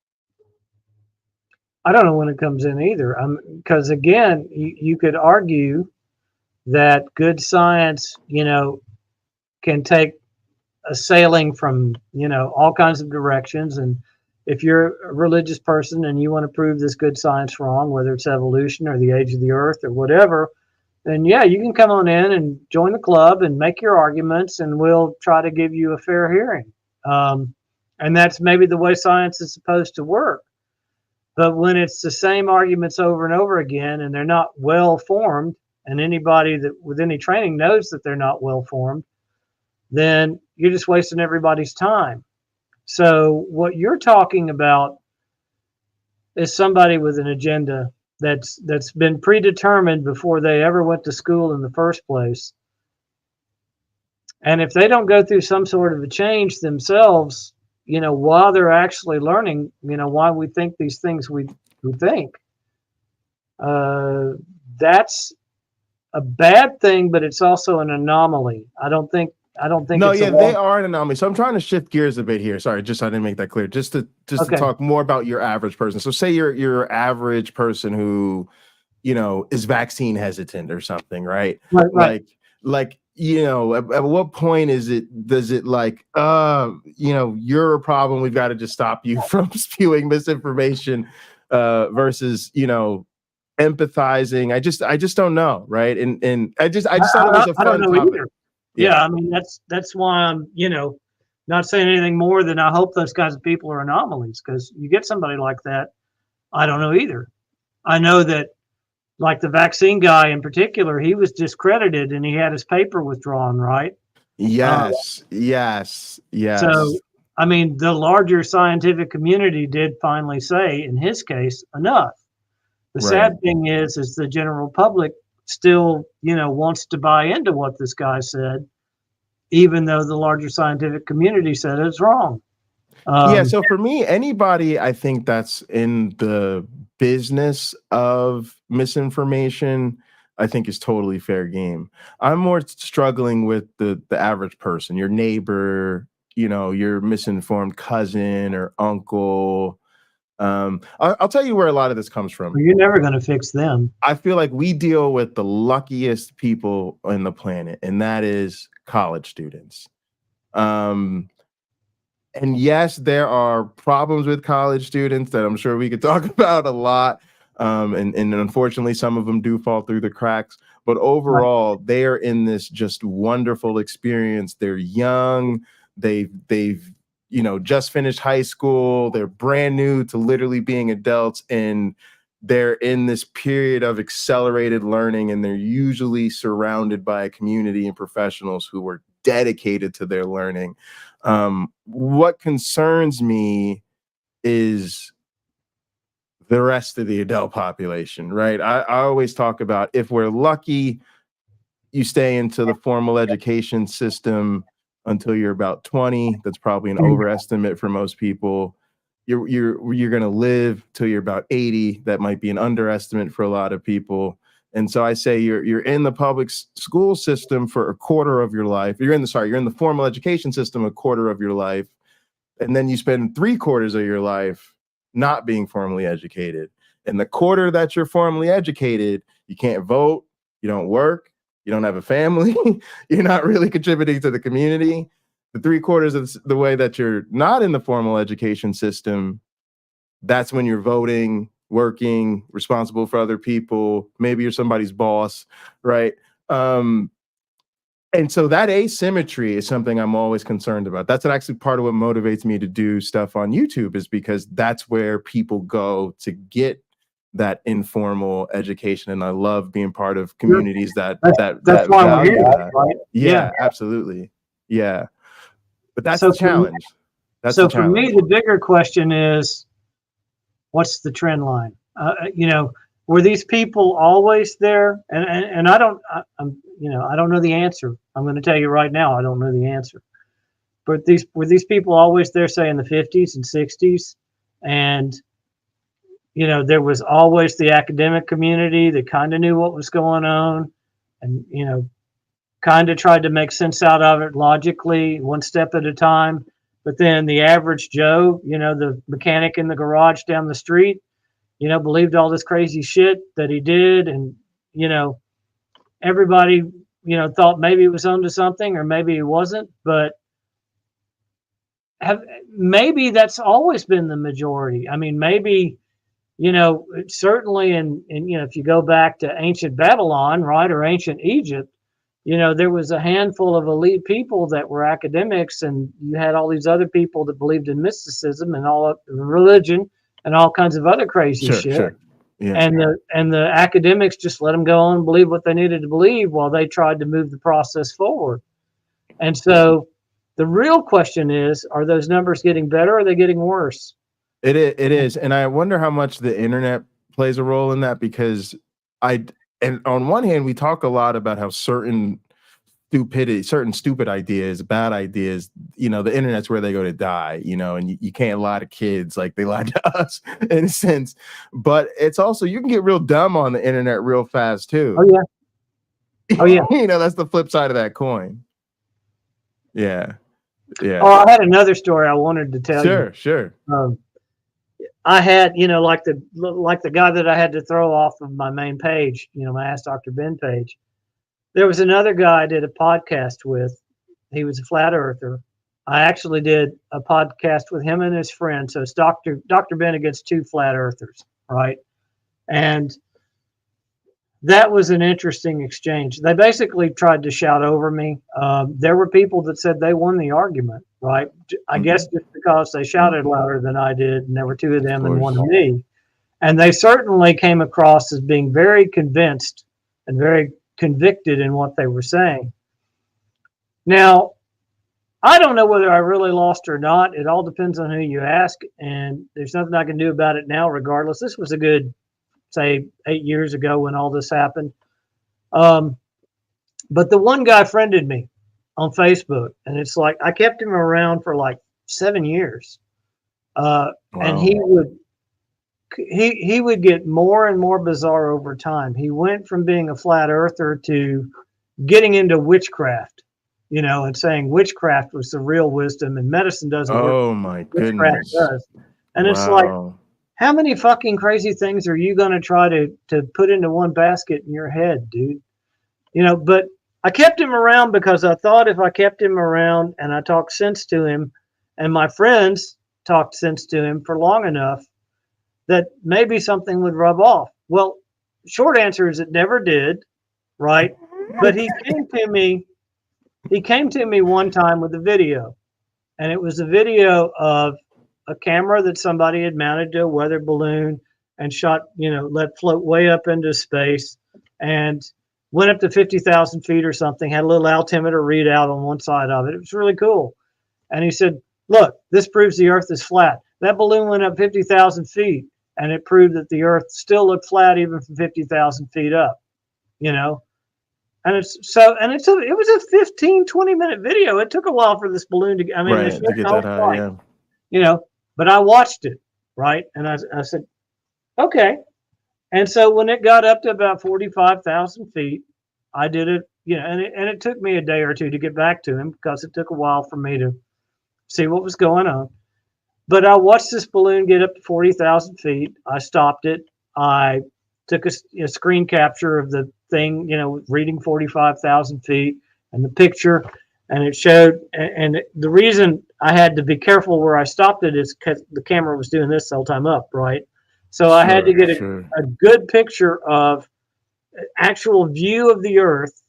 I don't know when it comes in either. Because again, you could argue that good science, can take a sailing from, all kinds of directions. And if you're a religious person and you want to prove this good science wrong, whether it's evolution or the age of the earth or whatever, then you can come on in and join the club and make your arguments, and we'll try to give you a fair hearing. And that's maybe the way science is supposed to work. But when it's the same arguments over and over again, and they're not well formed, and anybody that with any training knows that they're not well formed, then you're just wasting everybody's time. So what you're talking about is somebody with an agenda that's been predetermined before they ever went to school in the first place. And if they don't go through some sort of a change themselves, while they're actually learning, why we think these things we think, that's a bad thing, but it's also an anomaly. I don't think No, it's yeah, they are an anomaly. So I'm trying to shift gears a bit here. Sorry, just so I didn't make that clear. Just to Okay. talk more about your average person. So say you're your average person who, you know, is vaccine hesitant or something, right? Right. Like, you know, at what point does it like, you know, you're a problem, we've got to just stop you from spewing misinformation, versus, you know, empathizing. I just don't know, right? And I just thought it was a I don't fun know topic. either. Yeah, I mean that's why I'm, not saying anything more than I hope those kinds of people are anomalies, because you get somebody like that. I don't know either. I know that, like the vaccine guy in particular, he was discredited and he had his paper withdrawn, right? Yes. So, I mean, the larger scientific community did finally say, in his case, enough. The sad thing is the general public still, wants to buy into what this guy said, even though the larger scientific community said it's wrong. Yeah, so for me, anybody I think that's in the business of misinformation, I think is totally fair game. I'm more struggling with the average person, your neighbor, you know, your misinformed cousin or uncle. I'll tell you where a lot of this comes from. You're never going to fix them. I feel like we deal with the luckiest people on the planet, and that is college students. Um, and yes, there are problems with college students that I'm sure we could talk about a lot. And unfortunately, some of them do fall through the cracks. But overall, they are in this just wonderful experience. They're young. They've you know, just finished high school. They're brand new to literally being adults, and they're in this period of accelerated learning, and they're usually surrounded by a community and professionals who are dedicated to their learning. What concerns me is the rest of the adult population, right? I always talk about, if we're lucky, you stay into the formal education system until you're about 20. That's probably an overestimate for most people. You're going to live till you're about 80. That might be an underestimate for a lot of people. And so I say you're in the public school system for a quarter of your life. You're in the formal education system a quarter of your life, and then you spend 3/4 of your life not being formally educated. And the quarter that you're formally educated, you can't vote, you don't work, you don't have a family, you're not really contributing to the community. The 3/4 of the way that you're not in the formal education system, that's when you're voting, working, responsible for other people. Maybe you're somebody's boss, right? And so that asymmetry is something I'm always concerned about. That's actually part of what motivates me to do stuff on YouTube, is because that's where people go to get that informal education. And I love being part of communities that why we're value here, that. right? Yeah, absolutely. Yeah. But that's So the challenge. So for me, the bigger question is, what's the trend line? Were these people always there? And I don't know the answer. I'm going to tell you right now, I don't know the answer. But were these people always there, say in the 50s and 60s? And there was always the academic community that kind of knew what was going on, and kind of tried to make sense out of it logically, one step at a time. But then the average Joe, the mechanic in the garage down the street, believed all this crazy shit that he did. And, everybody, thought maybe he was onto something or maybe he wasn't. But maybe that's always been the majority. I mean, maybe, certainly if you go back to ancient Babylon, right, or ancient Egypt, there was a handful of elite people that were academics, and you had all these other people that believed in mysticism and all of religion and all kinds of other crazy shit. Sure. Yeah. And the academics just let them go on and believe what they needed to believe while they tried to move the process forward. And so the real question is, are those numbers getting better or are they getting worse? It is. And I wonder how much the internet plays a role in that, because and on one hand, we talk a lot about how certain stupidity, certain stupid ideas, bad ideas, you know, the internet's where they go to die, you know, and you can't lie to kids like they lie to us in a sense. But it's also, you can get real dumb on the internet real fast too. Oh yeah. Oh yeah. You know, that's the flip side of that coin. Yeah. Yeah. Oh, I had another story I wanted to tell you. Sure. I had, you know, like the guy that I had to throw off of my main page, you know, my Ask Dr. Ben page. There was another guy I did a podcast with. He was a flat earther. I actually did a podcast with him and his friend. So it's Dr. Ben against two flat earthers, right? And that was an interesting exchange. They basically tried to shout over me. There were people that said they won the argument, right? I guess just because they shouted louder than I did, and there were two of them and one of me. And they certainly came across as being very convinced and very convicted in what they were saying. Now, I don't know whether I really lost or not. It all depends on who you ask, and there's nothing I can do about it now regardless. This was a good, say, 8 years ago when all this happened. But the one guy friended me on Facebook, and it's like I kept him around for like 7 years. Wow. And he would get more and more bizarre over time. He went from being a flat earther to getting into witchcraft, you know, and saying witchcraft was the real wisdom and medicine doesn't work. Oh my Witchcraft goodness. does. And it's like, how many fucking crazy things are you going to try to put into one basket in your head, dude? You know, but I kept him around because I thought if I kept him around and I talked sense to him and my friends talked sense to him for long enough, that maybe something would rub off. Well, short answer is it never did, right? But he came to me one time with a video, and it was a video of a camera that somebody had mounted to a weather balloon and shot, you know, let float way up into space and went up to 50,000 feet or something, had a little altimeter readout on one side of it. It was really cool. And he said, look, this proves the earth is flat. That balloon went up 50,000 feet. And it proved that the earth still looked flat even from 50,000 feet up, you know? And it was a 15, 20-minute video. It took a while for this balloon to, I mean, right, to get that high, yeah. You know, but I watched it, right? And I said, okay. And so when it got up to about 45,000 feet, I did it, you know, and it took me a day or two to get back to him because it took a while for me to see what was going on. But I watched this balloon get up to 40,000 feet. I stopped it. I took a screen capture of the thing, you know, reading 45,000 feet and the picture. And it showed, and the reason I had to be careful where I stopped it is because the camera was doing this the whole time up, right? So I had to get a good picture of actual view of the Earth.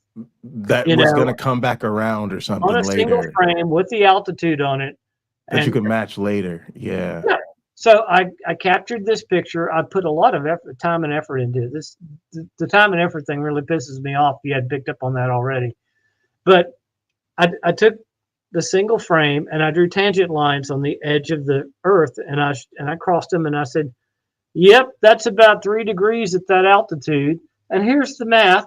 That was going to come back around or something on a later. Single frame with the altitude on it. That you could match later. Yeah. So I captured this picture. I put a lot of effort, time and effort into this. The time and effort thing really pisses me off. You had picked up on that already. But I took the single frame and I drew tangent lines on the edge of the Earth and I crossed them and I said, yep, that's about 3 degrees at that altitude. And here's the math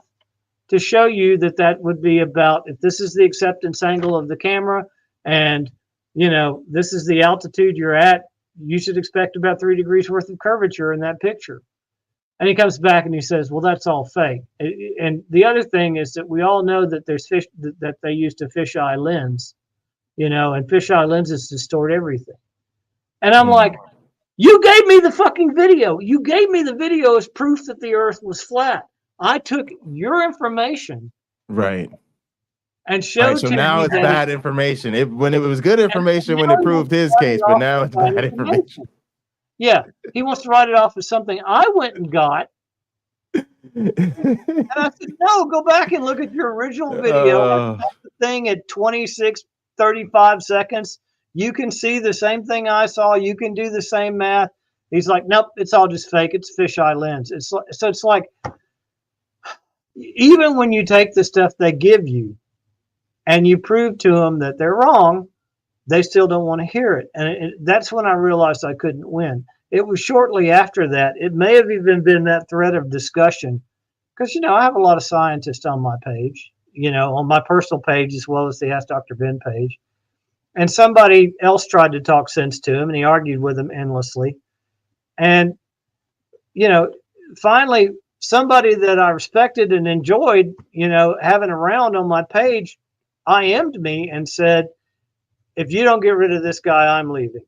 to show you that would be about, if this is the acceptance angle of the camera and you know, this is the altitude you're at, you should expect about 3 degrees worth of curvature in that picture. And he comes back and he says, well, that's all fake. And the other thing is that we all know that there's fish that they used a fisheye lens, you know, and fisheye lenses distort everything. And I'm like, you gave me the fucking video. You gave me the video as proof that the earth was flat. I took your information. Right. And showed so now it's bad information. When it was good information when it proved his case, but now it's bad information. Yeah, he wants to write it off as something I went and got. And I said, no, go back and look at your original video. The thing at 26:35 seconds. You can see the same thing I saw. You can do the same math. He's like, nope, it's all just fake. It's fisheye lens. It's like, even when you take the stuff they give you, and you prove to them that they're wrong, they still don't want to hear it. And that's when I realized I couldn't win. It was shortly after that. It may have even been that thread of discussion. Because, you know, I have a lot of scientists on my page. on my personal page as well as the Ask Dr. Ben page. And somebody else tried to talk sense to him, and he argued with him endlessly. And, finally, somebody that I respected and enjoyed, having around on my page, IM'd me and said, if you don't get rid of this guy, I'm leaving.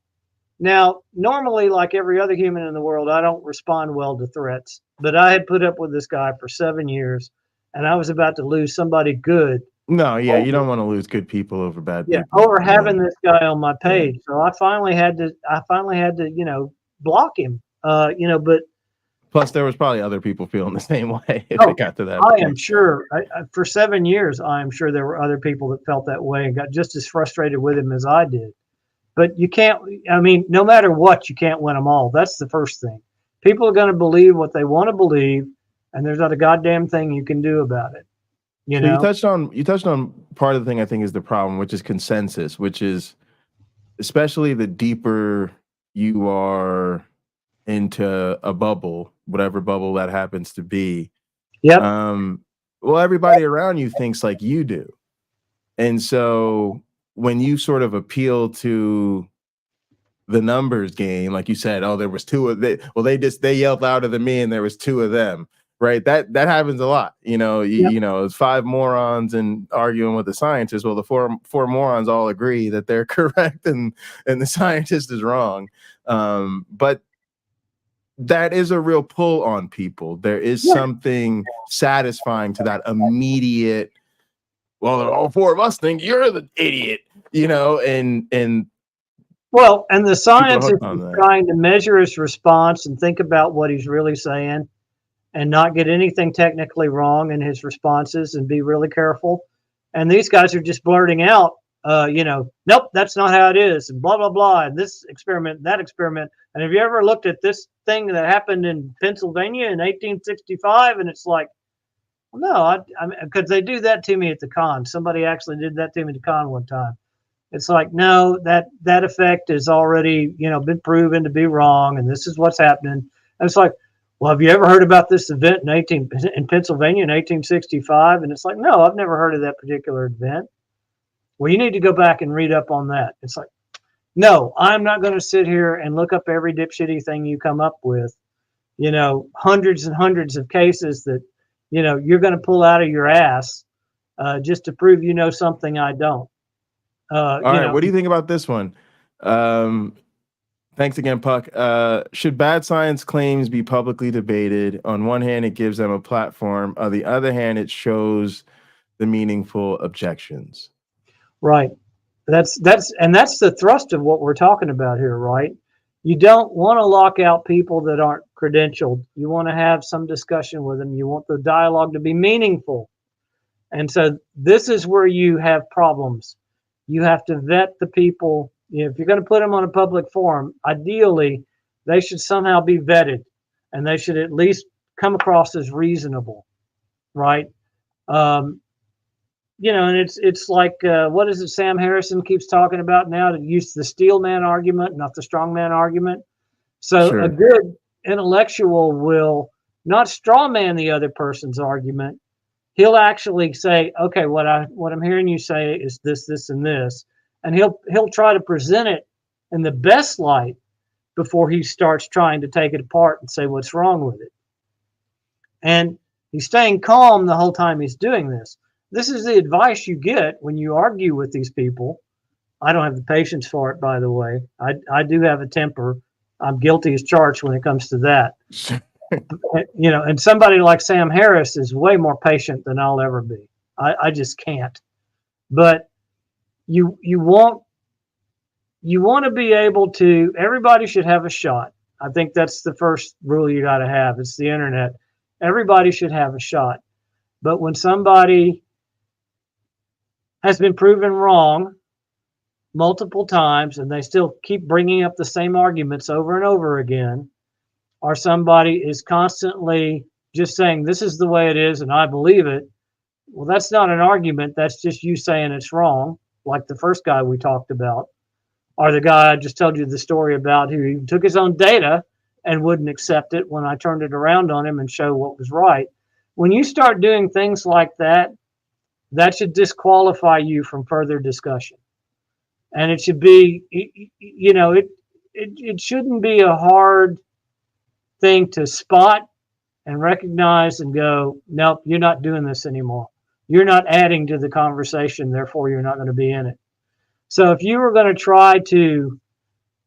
Now, normally, like every other human in the world, I don't respond well to threats. But I had put up with this guy for 7 years, and I was about to lose somebody good. No, yeah, you don't want to lose good people over bad people. Over having this guy on my page. Yeah. So I finally had to, block him. But plus there was probably other people feeling the same way if it got to that point. I am sure. For 7 years, I am sure there were other people that felt that way and got just as frustrated with him as I did. But you can't, no matter what, you can't win them all. That's the first thing. People are going to believe what they want to believe, and there's not a goddamn thing you can do about it. You touched on part of the thing I think is the problem, which is consensus, which is especially the deeper you are into a bubble, whatever bubble that happens to be. Yep. Well, everybody around you thinks like you do. And so when you sort of appeal to the numbers game, like you said, oh, there was two of they. Well, they yelled louder than me, and there was two of them, right? That happens a lot. It's 5 morons and arguing with the scientists. Well, the four morons all agree that they're correct, and the scientist is wrong. But that is a real pull on people. There is something satisfying to that immediate. Well, all 4 of us think you're the idiot, and well, and the scientist is trying to measure his response and think about what he's really saying and not get anything technically wrong in his responses and be really careful. And these guys are just blurting out, nope, that's not how it is, and blah, blah, blah, and this experiment, that experiment. And have you ever looked at this thing that happened in Pennsylvania in 1865? And it's like, well, no, because they do that to me at the con. Somebody actually did that to me at the con one time. It's like, no, that effect is already, been proven to be wrong, and this is what's happening. And it's like, well, have you ever heard about this event in Pennsylvania in 1865? And it's like, no, I've never heard of that particular event. Well, you need to go back and read up on that. It's like, no, I'm not going to sit here and look up every dipshitty thing you come up with, hundreds and hundreds of cases that, you're going to pull out of your ass just to prove something I don't. All right, what do you think about this one? Thanks again, Puck. Should bad science claims be publicly debated? On one hand, it gives them a platform. On the other hand, it shows the meaningful objections. Right. That's the thrust of what we're talking about here, right? You don't want to lock out people that aren't credentialed. You want to have some discussion with them. You want the dialogue to be meaningful. And so this is where you have problems. You have to vet the people. If you're going to put them on a public forum, ideally, they should somehow be vetted, and they should at least come across as reasonable, right? And it's like, what is it Sam Harrison keeps talking about now, to use the steel man argument, not the strong man argument. So sure. A good intellectual will not straw man the other person's argument. He'll actually say, okay, what I'm hearing you say is this, this, and this. And he'll try to present it in the best light before he starts trying to take it apart and say what's wrong with it. And he's staying calm the whole time he's doing this. This is the advice you get when you argue with these people. I don't have the patience for it, by the way. I do have a temper. I'm guilty as charged when it comes to that. And somebody like Sam Harris is way more patient than I'll ever be. I just can't. But you want to be able to, everybody should have a shot. I think that's the first rule you got to have. It's the internet. Everybody should have a shot. But when somebody has been proven wrong multiple times and they still keep bringing up the same arguments over and over again, or somebody is constantly just saying, this is the way it is and I believe it, well, that's not an argument. That's just you saying it's wrong, like the first guy we talked about, or the guy I just told you the story about who took his own data and wouldn't accept it when I turned it around on him and showed what was right. When you start doing things like that, that should disqualify you from further discussion. And it should be, it shouldn't be a hard thing to spot and recognize and go, nope, you're not doing this anymore. You're not adding to the conversation, therefore you're not going to be in it. So if you were going to try to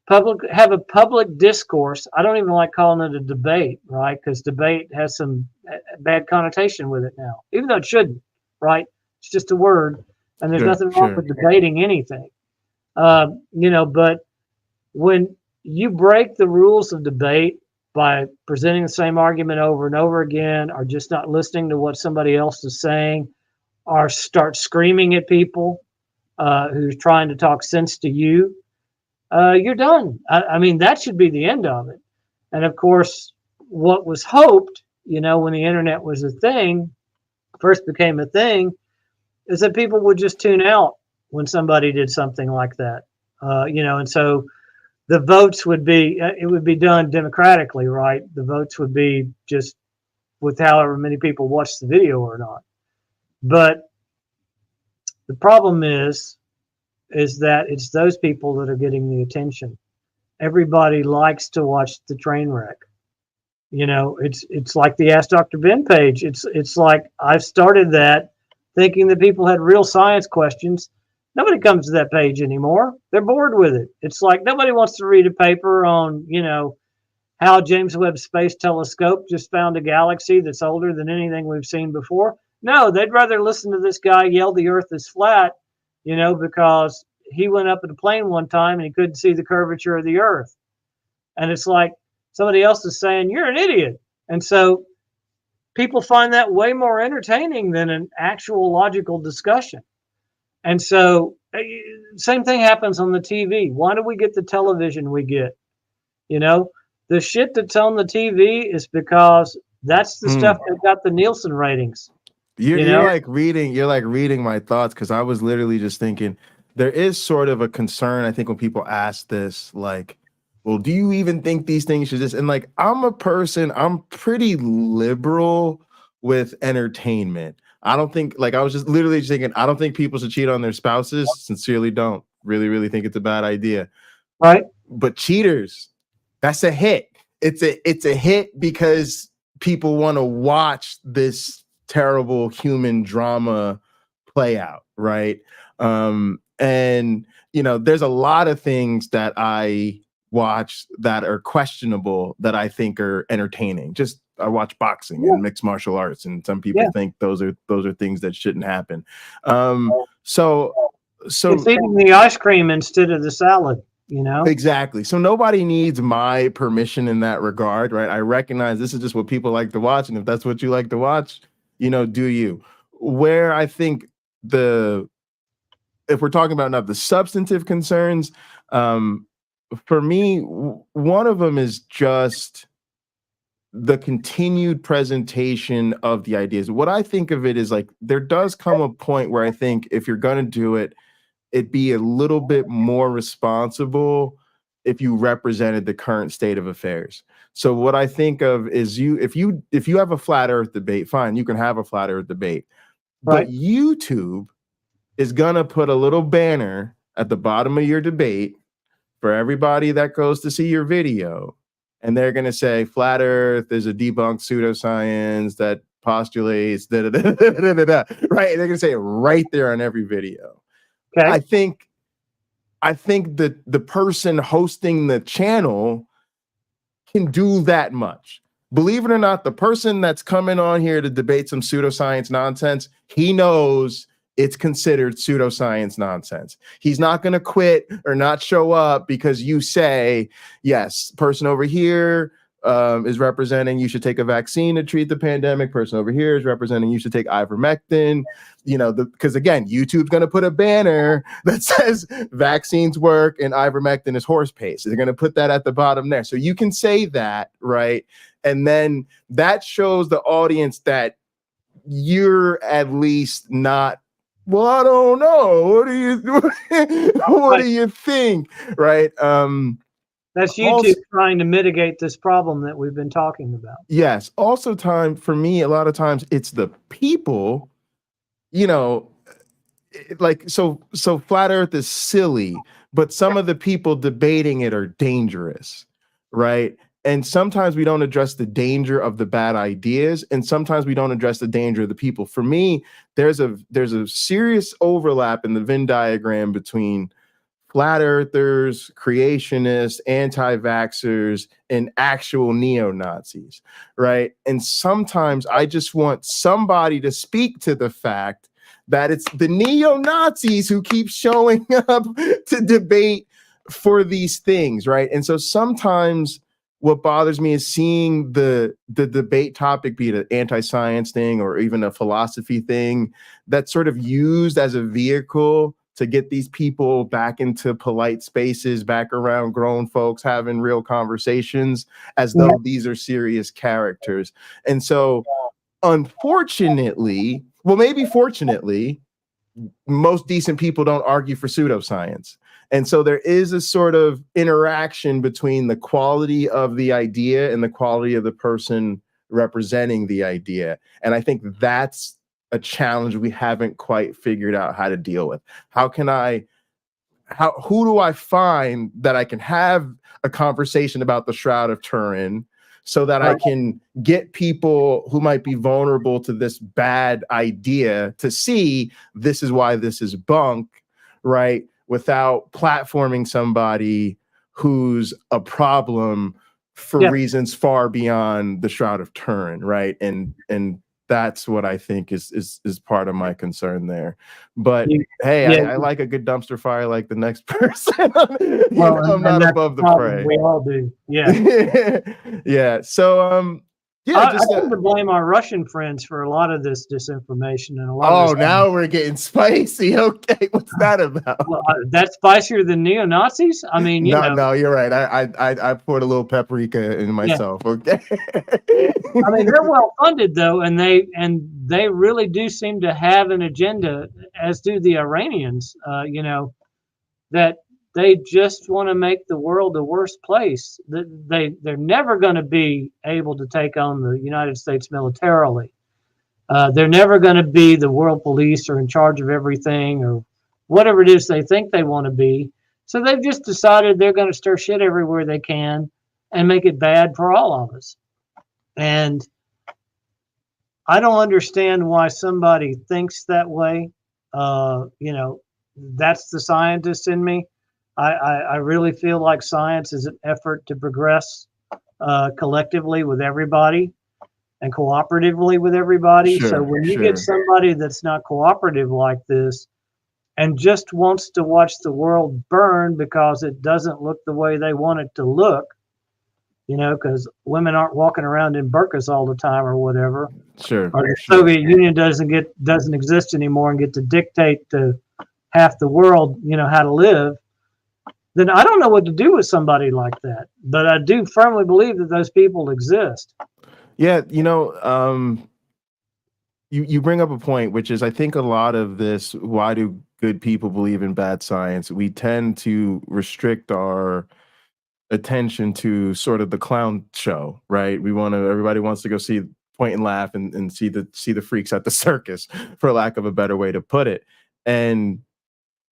have a public discourse, I don't even like calling it a debate, right? Because debate has some bad connotation with it now, even though it shouldn't, right? It's just a word, and there's nothing wrong with debating anything. But when you break the rules of debate by presenting the same argument over and over again, or just not listening to what somebody else is saying, or start screaming at people who's trying to talk sense to you, you're done. I mean, that should be the end of it. And of course, what was hoped, when the internet was a thing, first became a thing, is that people would just tune out when somebody did something like that. And so the votes would be, it would be done democratically, right? The votes would be just with however many people watched the video or not. But the problem is that it's those people that are getting the attention. Everybody likes to watch the train wreck. It's like the Ask Dr. Ben page. It's like I've started that thinking that people had real science questions. Nobody comes to that page anymore. They're bored with it. It's like nobody wants to read a paper on, how James Webb Space Telescope just found a galaxy that's older than anything we've seen before. No, they'd rather listen to this guy yell the earth is flat, because he went up in a plane one time and he couldn't see the curvature of the earth. And it's like somebody else is saying, you're an idiot. And so people find that way more entertaining than an actual logical discussion. And so same thing happens on the TV. Why do we get the television we get? The shit that's on the TV is because that's the stuff that got the Nielsen ratings. You're like reading my thoughts, because I was literally just thinking there is sort of a concern, I think, when people ask this, like, well, do you even think these things should just, and like, I'm pretty liberal with entertainment. I don't think, like, I was just literally just thinking, I don't think people should cheat on their spouses. Sincerely don't. Really, really think it's a bad idea. Right. But cheaters, that's a hit. It's a hit because people want to watch this terrible human drama play out, right? And there's a lot of things that I watch that are questionable that I think are entertaining. Just I watch boxing and mixed martial arts, and some people think those are things that shouldn't happen. So it's eating the ice cream instead of the salad. Exactly. So nobody needs my permission in that regard, right? I recognize this is just what people like to watch, and if that's what you like to watch, do you. Where I think if we're talking about not the substantive concerns, for me, one of them is just the continued presentation of the ideas. What I think of it is like, there does come a point where I think if you're going to do it, it'd be a little bit more responsible if you represented the current state of affairs. So what I think of is if you have a flat earth debate, fine, you can have a flat earth debate. Right. But YouTube is going to put a little banner at the bottom of your debate for everybody that goes to see your video. And they're going to say, flat earth is a debunked pseudoscience that postulates, right? And they're going to say it right there on every video. Okay. I think that the person hosting the channel can do that much. Believe it or not, the person that's coming on here to debate some pseudoscience nonsense, he knows it's considered pseudoscience nonsense. He's not going to quit or not show up because you say, yes, person over here is representing you should take a vaccine to treat the pandemic. Person over here is representing you should take ivermectin. Because again, YouTube's going to put a banner that says vaccines work and ivermectin is horse paste. They're going to put that at the bottom there. So you can say that, right? And then that shows the audience that you're at least not, well, I don't know. What do you think? Right. That's YouTube trying to mitigate this problem that we've been talking about. Yes. Also, for me, a lot of times it's the people you know, like so flat earth is silly, but some of the people debating it are dangerous, right? And sometimes we don't address the danger of the bad ideas, and sometimes we don't address the danger of the people. For me, there's a serious overlap in the Venn diagram between flat earthers, creationists, anti-vaxxers, and actual neo-Nazis, right? And sometimes I just want somebody to speak to the fact that it's the neo-Nazis who keep showing up to debate for these things, right? And so sometimes what bothers me is seeing the debate topic be it an anti-science thing or even a philosophy thing that's sort of used as a vehicle to get these people back into polite spaces, back around grown folks having real conversations as though these are serious characters. And so unfortunately, well, maybe fortunately, most decent people don't argue for pseudoscience. And so there is a sort of interaction between the quality of the idea and the quality of the person representing the idea. And I think that's a challenge we haven't quite figured out how to deal with. Who do I find that I can have a conversation about the Shroud of Turin so that I can get people who might be vulnerable to this bad idea to see this is why this is bunk, right? Without platforming somebody who's a problem for reasons far beyond the Shroud of Turin, right? And that's what I think is part of my concern there. But hey, I like a good dumpster fire like the next person. I'm not above the fray. We all do. Yeah. Yeah. So I tend to blame our Russian friends for a lot of this disinformation and a lot. Oh, now we're getting spicy. Okay, what's that about? Well, that's spicier than neo-Nazis. I mean, no, you're right. I poured a little paprika in myself. Yeah. Okay. I mean, they're well funded though, and they really do seem to have an agenda, as do the Iranians. That they just want to make the world a worse place. They're never going to be able to take on the United States militarily. They're never going to be the world police or in charge of everything or whatever it is they think they want to be. So they've just decided they're going to stir shit everywhere they can and make it bad for all of us. And I don't understand why somebody thinks that way. That's the scientist in me. I really feel like science is an effort to progress collectively with everybody and cooperatively with everybody. So when you get somebody that's not cooperative like this and just wants to watch the world burn because it doesn't look the way they want it to look, because women aren't walking around in burqas all the time or whatever. Or the Soviet Union doesn't exist anymore and get to dictate to half the world, how to live. Then I don't know what to do with somebody like that. But I do firmly believe that those people exist. Yeah, you bring up a point, which is I think a lot of this, why do good people believe in bad science? We tend to restrict our attention to sort of the clown show, right? Everybody wants to go point and laugh and see the freaks at the circus, for lack of a better way to put it. And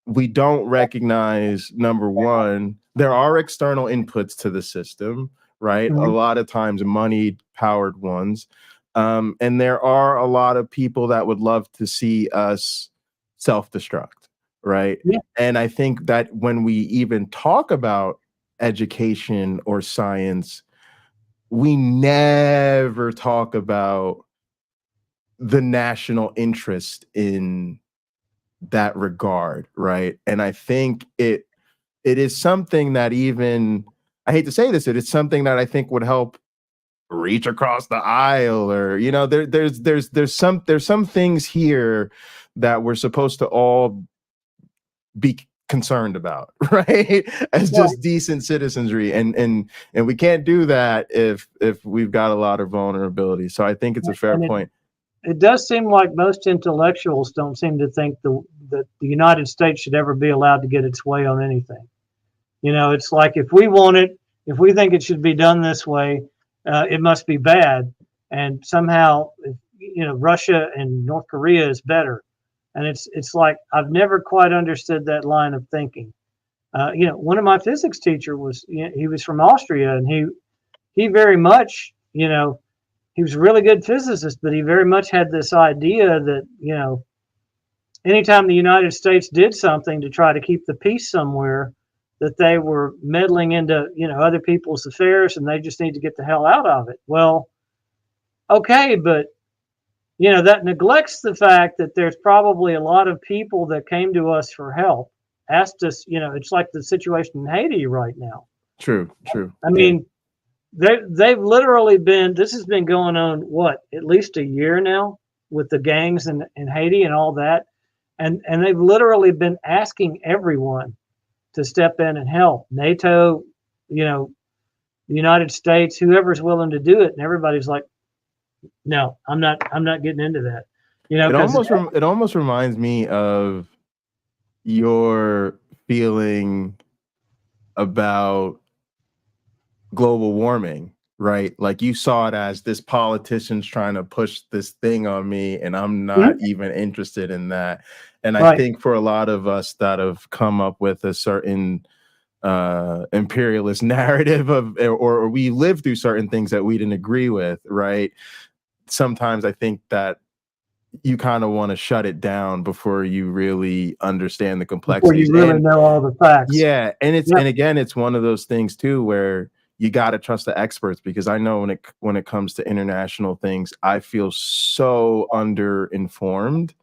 we don't recognize, number one, there are external inputs to the system, right? Mm-hmm. A lot of times money-powered ones. And there are a lot of people that would love to see us self-destruct, right? Yeah. And I think that when we even talk about education or science, we never talk about the national interest in that regard, right? And I think it is something that even, I hate to say this, it is something that I think would help reach across the aisle, or there's some things here that we're supposed to all be concerned about, right? As just decent citizenry, and we can't do that if we've got a lot of vulnerability. So I think it's a fair point. It does seem like most intellectuals don't seem to think that the United States should ever be allowed to get its way on anything. It's like if we want it, if we think it should be done this way, it must be bad. And somehow, Russia and North Korea is better. And it's like I've never quite understood that line of thinking. One of my physics teacher was, he was from Austria, and he very much, he was a really good physicist, but he very much had this idea that, anytime the United States did something to try to keep the peace somewhere, that they were meddling into, other people's affairs, and they just need to get the hell out of it. Well, okay, but that neglects the fact that there's probably a lot of people that came to us for help, asked us, it's like the situation in Haiti right now. True. I mean, they've literally this has been going on, at least a year now, with the gangs in Haiti and all that. And they've literally been asking everyone to step in and help. NATO, the United States, whoever's willing to do it. And everybody's like, no, I'm not getting into that. It almost reminds me of your feeling about global warming, right? Like you saw it as this politician's trying to push this thing on me, and I'm not even interested in that. And I think for a lot of us that have come up with a certain imperialist narrative or we live through certain things that we didn't agree with, right? Sometimes I think that you kind of want to shut it down before you really understand the complexities. Before you really know all the facts. Yeah, and and again, it's one of those things too where you got to trust the experts, because I know when it comes to international things, I feel so underinformed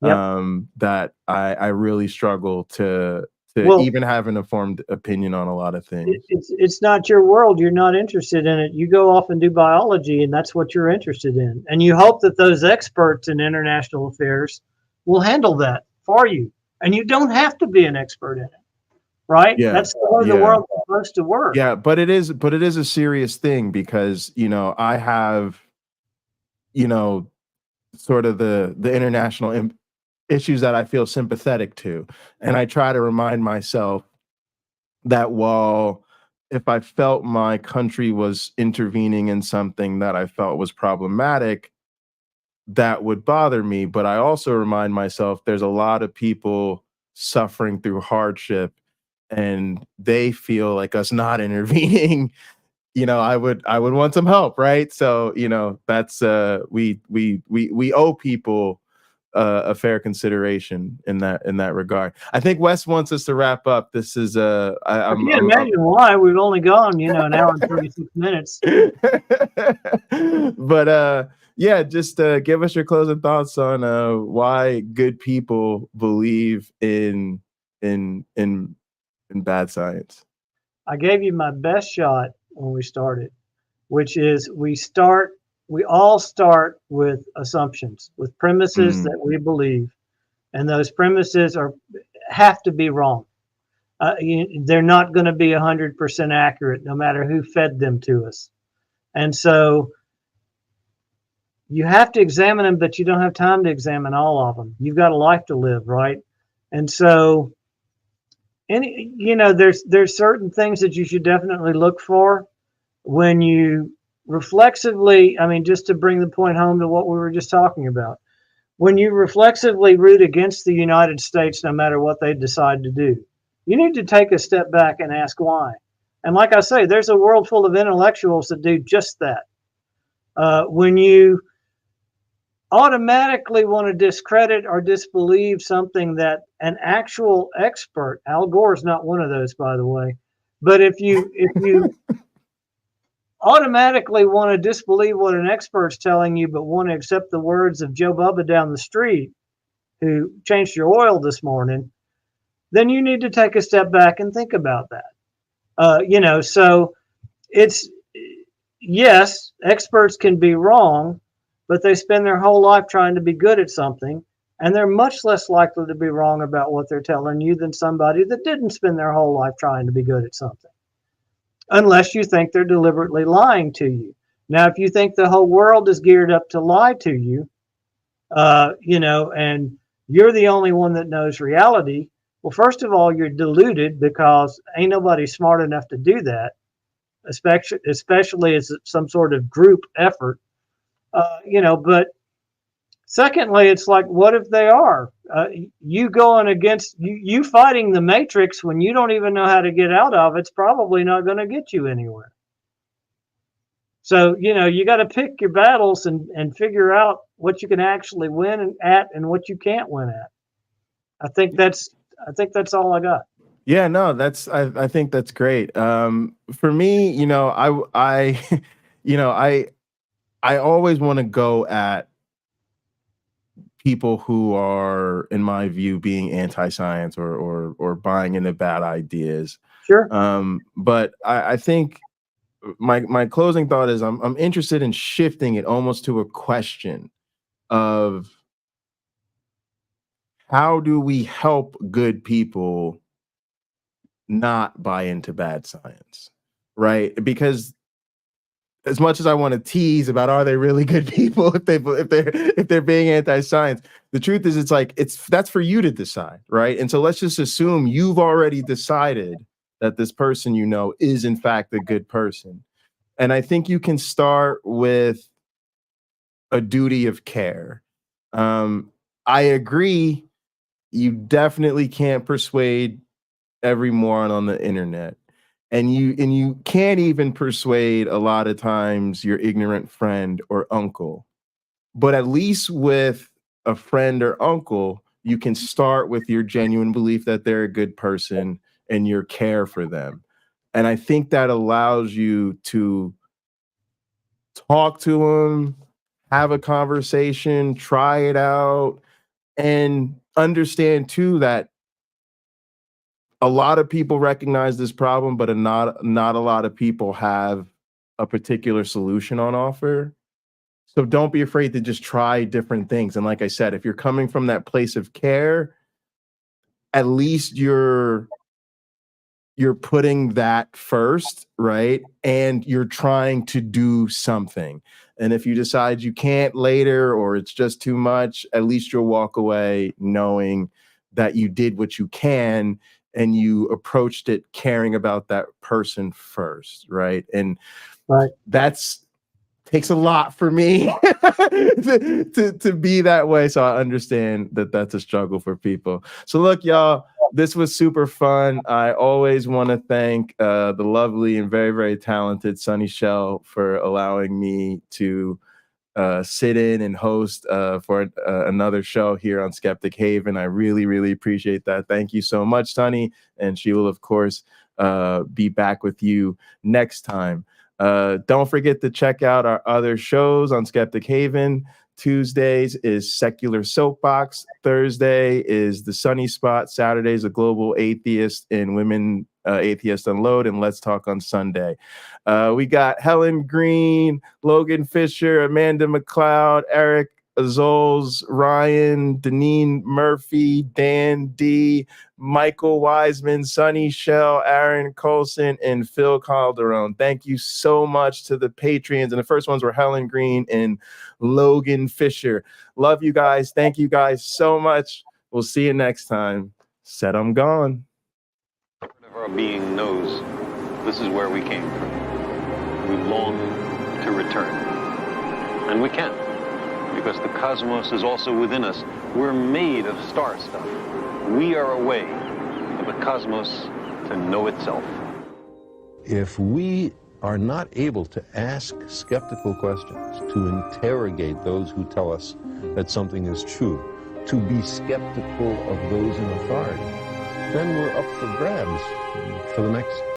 that I really struggle to even have an informed opinion on a lot of things. It's not your world. You're not interested in it. You go off and do biology, and that's what you're interested in. And you hope that those experts in international affairs will handle that for you. And you don't have to be an expert in it, right? Yeah, that's the way the world's supposed to work. Yeah, but it is a serious thing, because I have sort of the international issues that I feel sympathetic to. And I try to remind myself that while if I felt my country was intervening in something that I felt was problematic, that would bother me. But I also remind myself there's a lot of people suffering through hardship, and they feel like us not intervening, I would want some help, right? So, that's we owe people a fair consideration in that regard. I think Wes wants us to wrap up. This is I can't imagine why we've only gone, an hour and 36 minutes. But just give us your closing thoughts on why good people believe in bad science. I gave you my best shot when we started, which is we all start with assumptions, with premises that we believe, and those premises have to be wrong. They're not going to be 100% accurate, no matter who fed them to us. And so you have to examine them, but you don't have time to examine all of them. You've got a life to live, right? And so, there's certain things that you should definitely look for when you reflexively, just to bring the point home to what we were just talking about, when you reflexively root against the United States, no matter what they decide to do, you need to take a step back and ask why. And like I say, there's a world full of intellectuals that do just that. When you automatically want to discredit or disbelieve something that an actual expert, Al Gore is not one of those, by the way, but if you automatically want to disbelieve what an expert's telling you, but want to accept the words of Joe Bubba down the street who changed your oil this morning, then you need to take a step back and think about that. So it's, yes, experts can be wrong, but they spend their whole life trying to be good at something, and they're much less likely to be wrong about what they're telling you than somebody that didn't spend their whole life trying to be good at something. Unless you think they're deliberately lying to you. Now, if you think the whole world is geared up to lie to you, and you're the only one that knows reality, well, first of all, you're deluded, because ain't nobody smart enough to do that, especially as some sort of group effort, but secondly, it's like, what if they are? you going against you fighting the matrix when you don't even know how to get out of it's probably not going to get you anywhere. So, you got to pick your battles and figure out what you can actually win at and what you can't win at. I think that's all I got. Yeah, no, I think that's great. For me, I I always want to go at people who are, in my view, being anti-science or buying into bad ideas. Sure. But I think my closing thought is I'm interested in shifting it almost to a question of how do we help good people not buy into bad science, right? Because as much as I want to tease about are they really good people if they're being anti-science, the truth is that's for you to decide, right? And so let's just assume you've already decided that this person is in fact a good person. And I think you can start with a duty of care. I agree, you definitely can't persuade every moron on the internet. And you can't even persuade a lot of times your ignorant friend or uncle. But at least with a friend or uncle, you can start with your genuine belief that they're a good person and your care for them. And I think that allows you to talk to them, have a conversation, try it out, and understand too that a lot of people recognize this problem, but not a lot of people have a particular solution on offer. So don't be afraid to just try different things. And like I said, if you're coming from that place of care, at least you're putting that first, right? And you're trying to do something. And if you decide you can't later or it's just too much, at least you'll walk away knowing that you did what you can and you approached it caring about that person first, right? And that's takes a lot for me to be that way. So I understand that that's a struggle for people. So look, y'all, this was super fun. I always want to thank the lovely and very, very talented Sunny Shell for allowing me to sit in and host for another show here on Skeptic Haven. I really, really appreciate that. Thank you so much, Sunny. And she will, of course, be back with you next time. Don't forget to check out our other shows on Skeptic Haven. Tuesdays is Secular Soapbox. Thursday is The Sunny Spot. Saturdays, a Global Atheist and Women Atheist Unload. And Let's Talk on Sunday. We got Helen, Greene, Logan Fisher, Amanda McLeod, Eric Ozols, Rion, Deneen Murphy, Dan D, Michael Wiseman, Sunny Shell, Aaron Colson, and Phil Calderone. Thank you so much to the Patreons. And the first ones were Helen, Greene, and Logan Fisher. Love you guys. Thank you guys so much. We'll see you next time. Said I'm gone. Part of our being knows this is where we came from. We long to return. And we can. Because the cosmos is also within us. We're made of star stuff. We are a way for the cosmos to know itself. If we are not able to ask skeptical questions, to interrogate those who tell us that something is true, to be skeptical of those in authority, then we're up for grabs for the next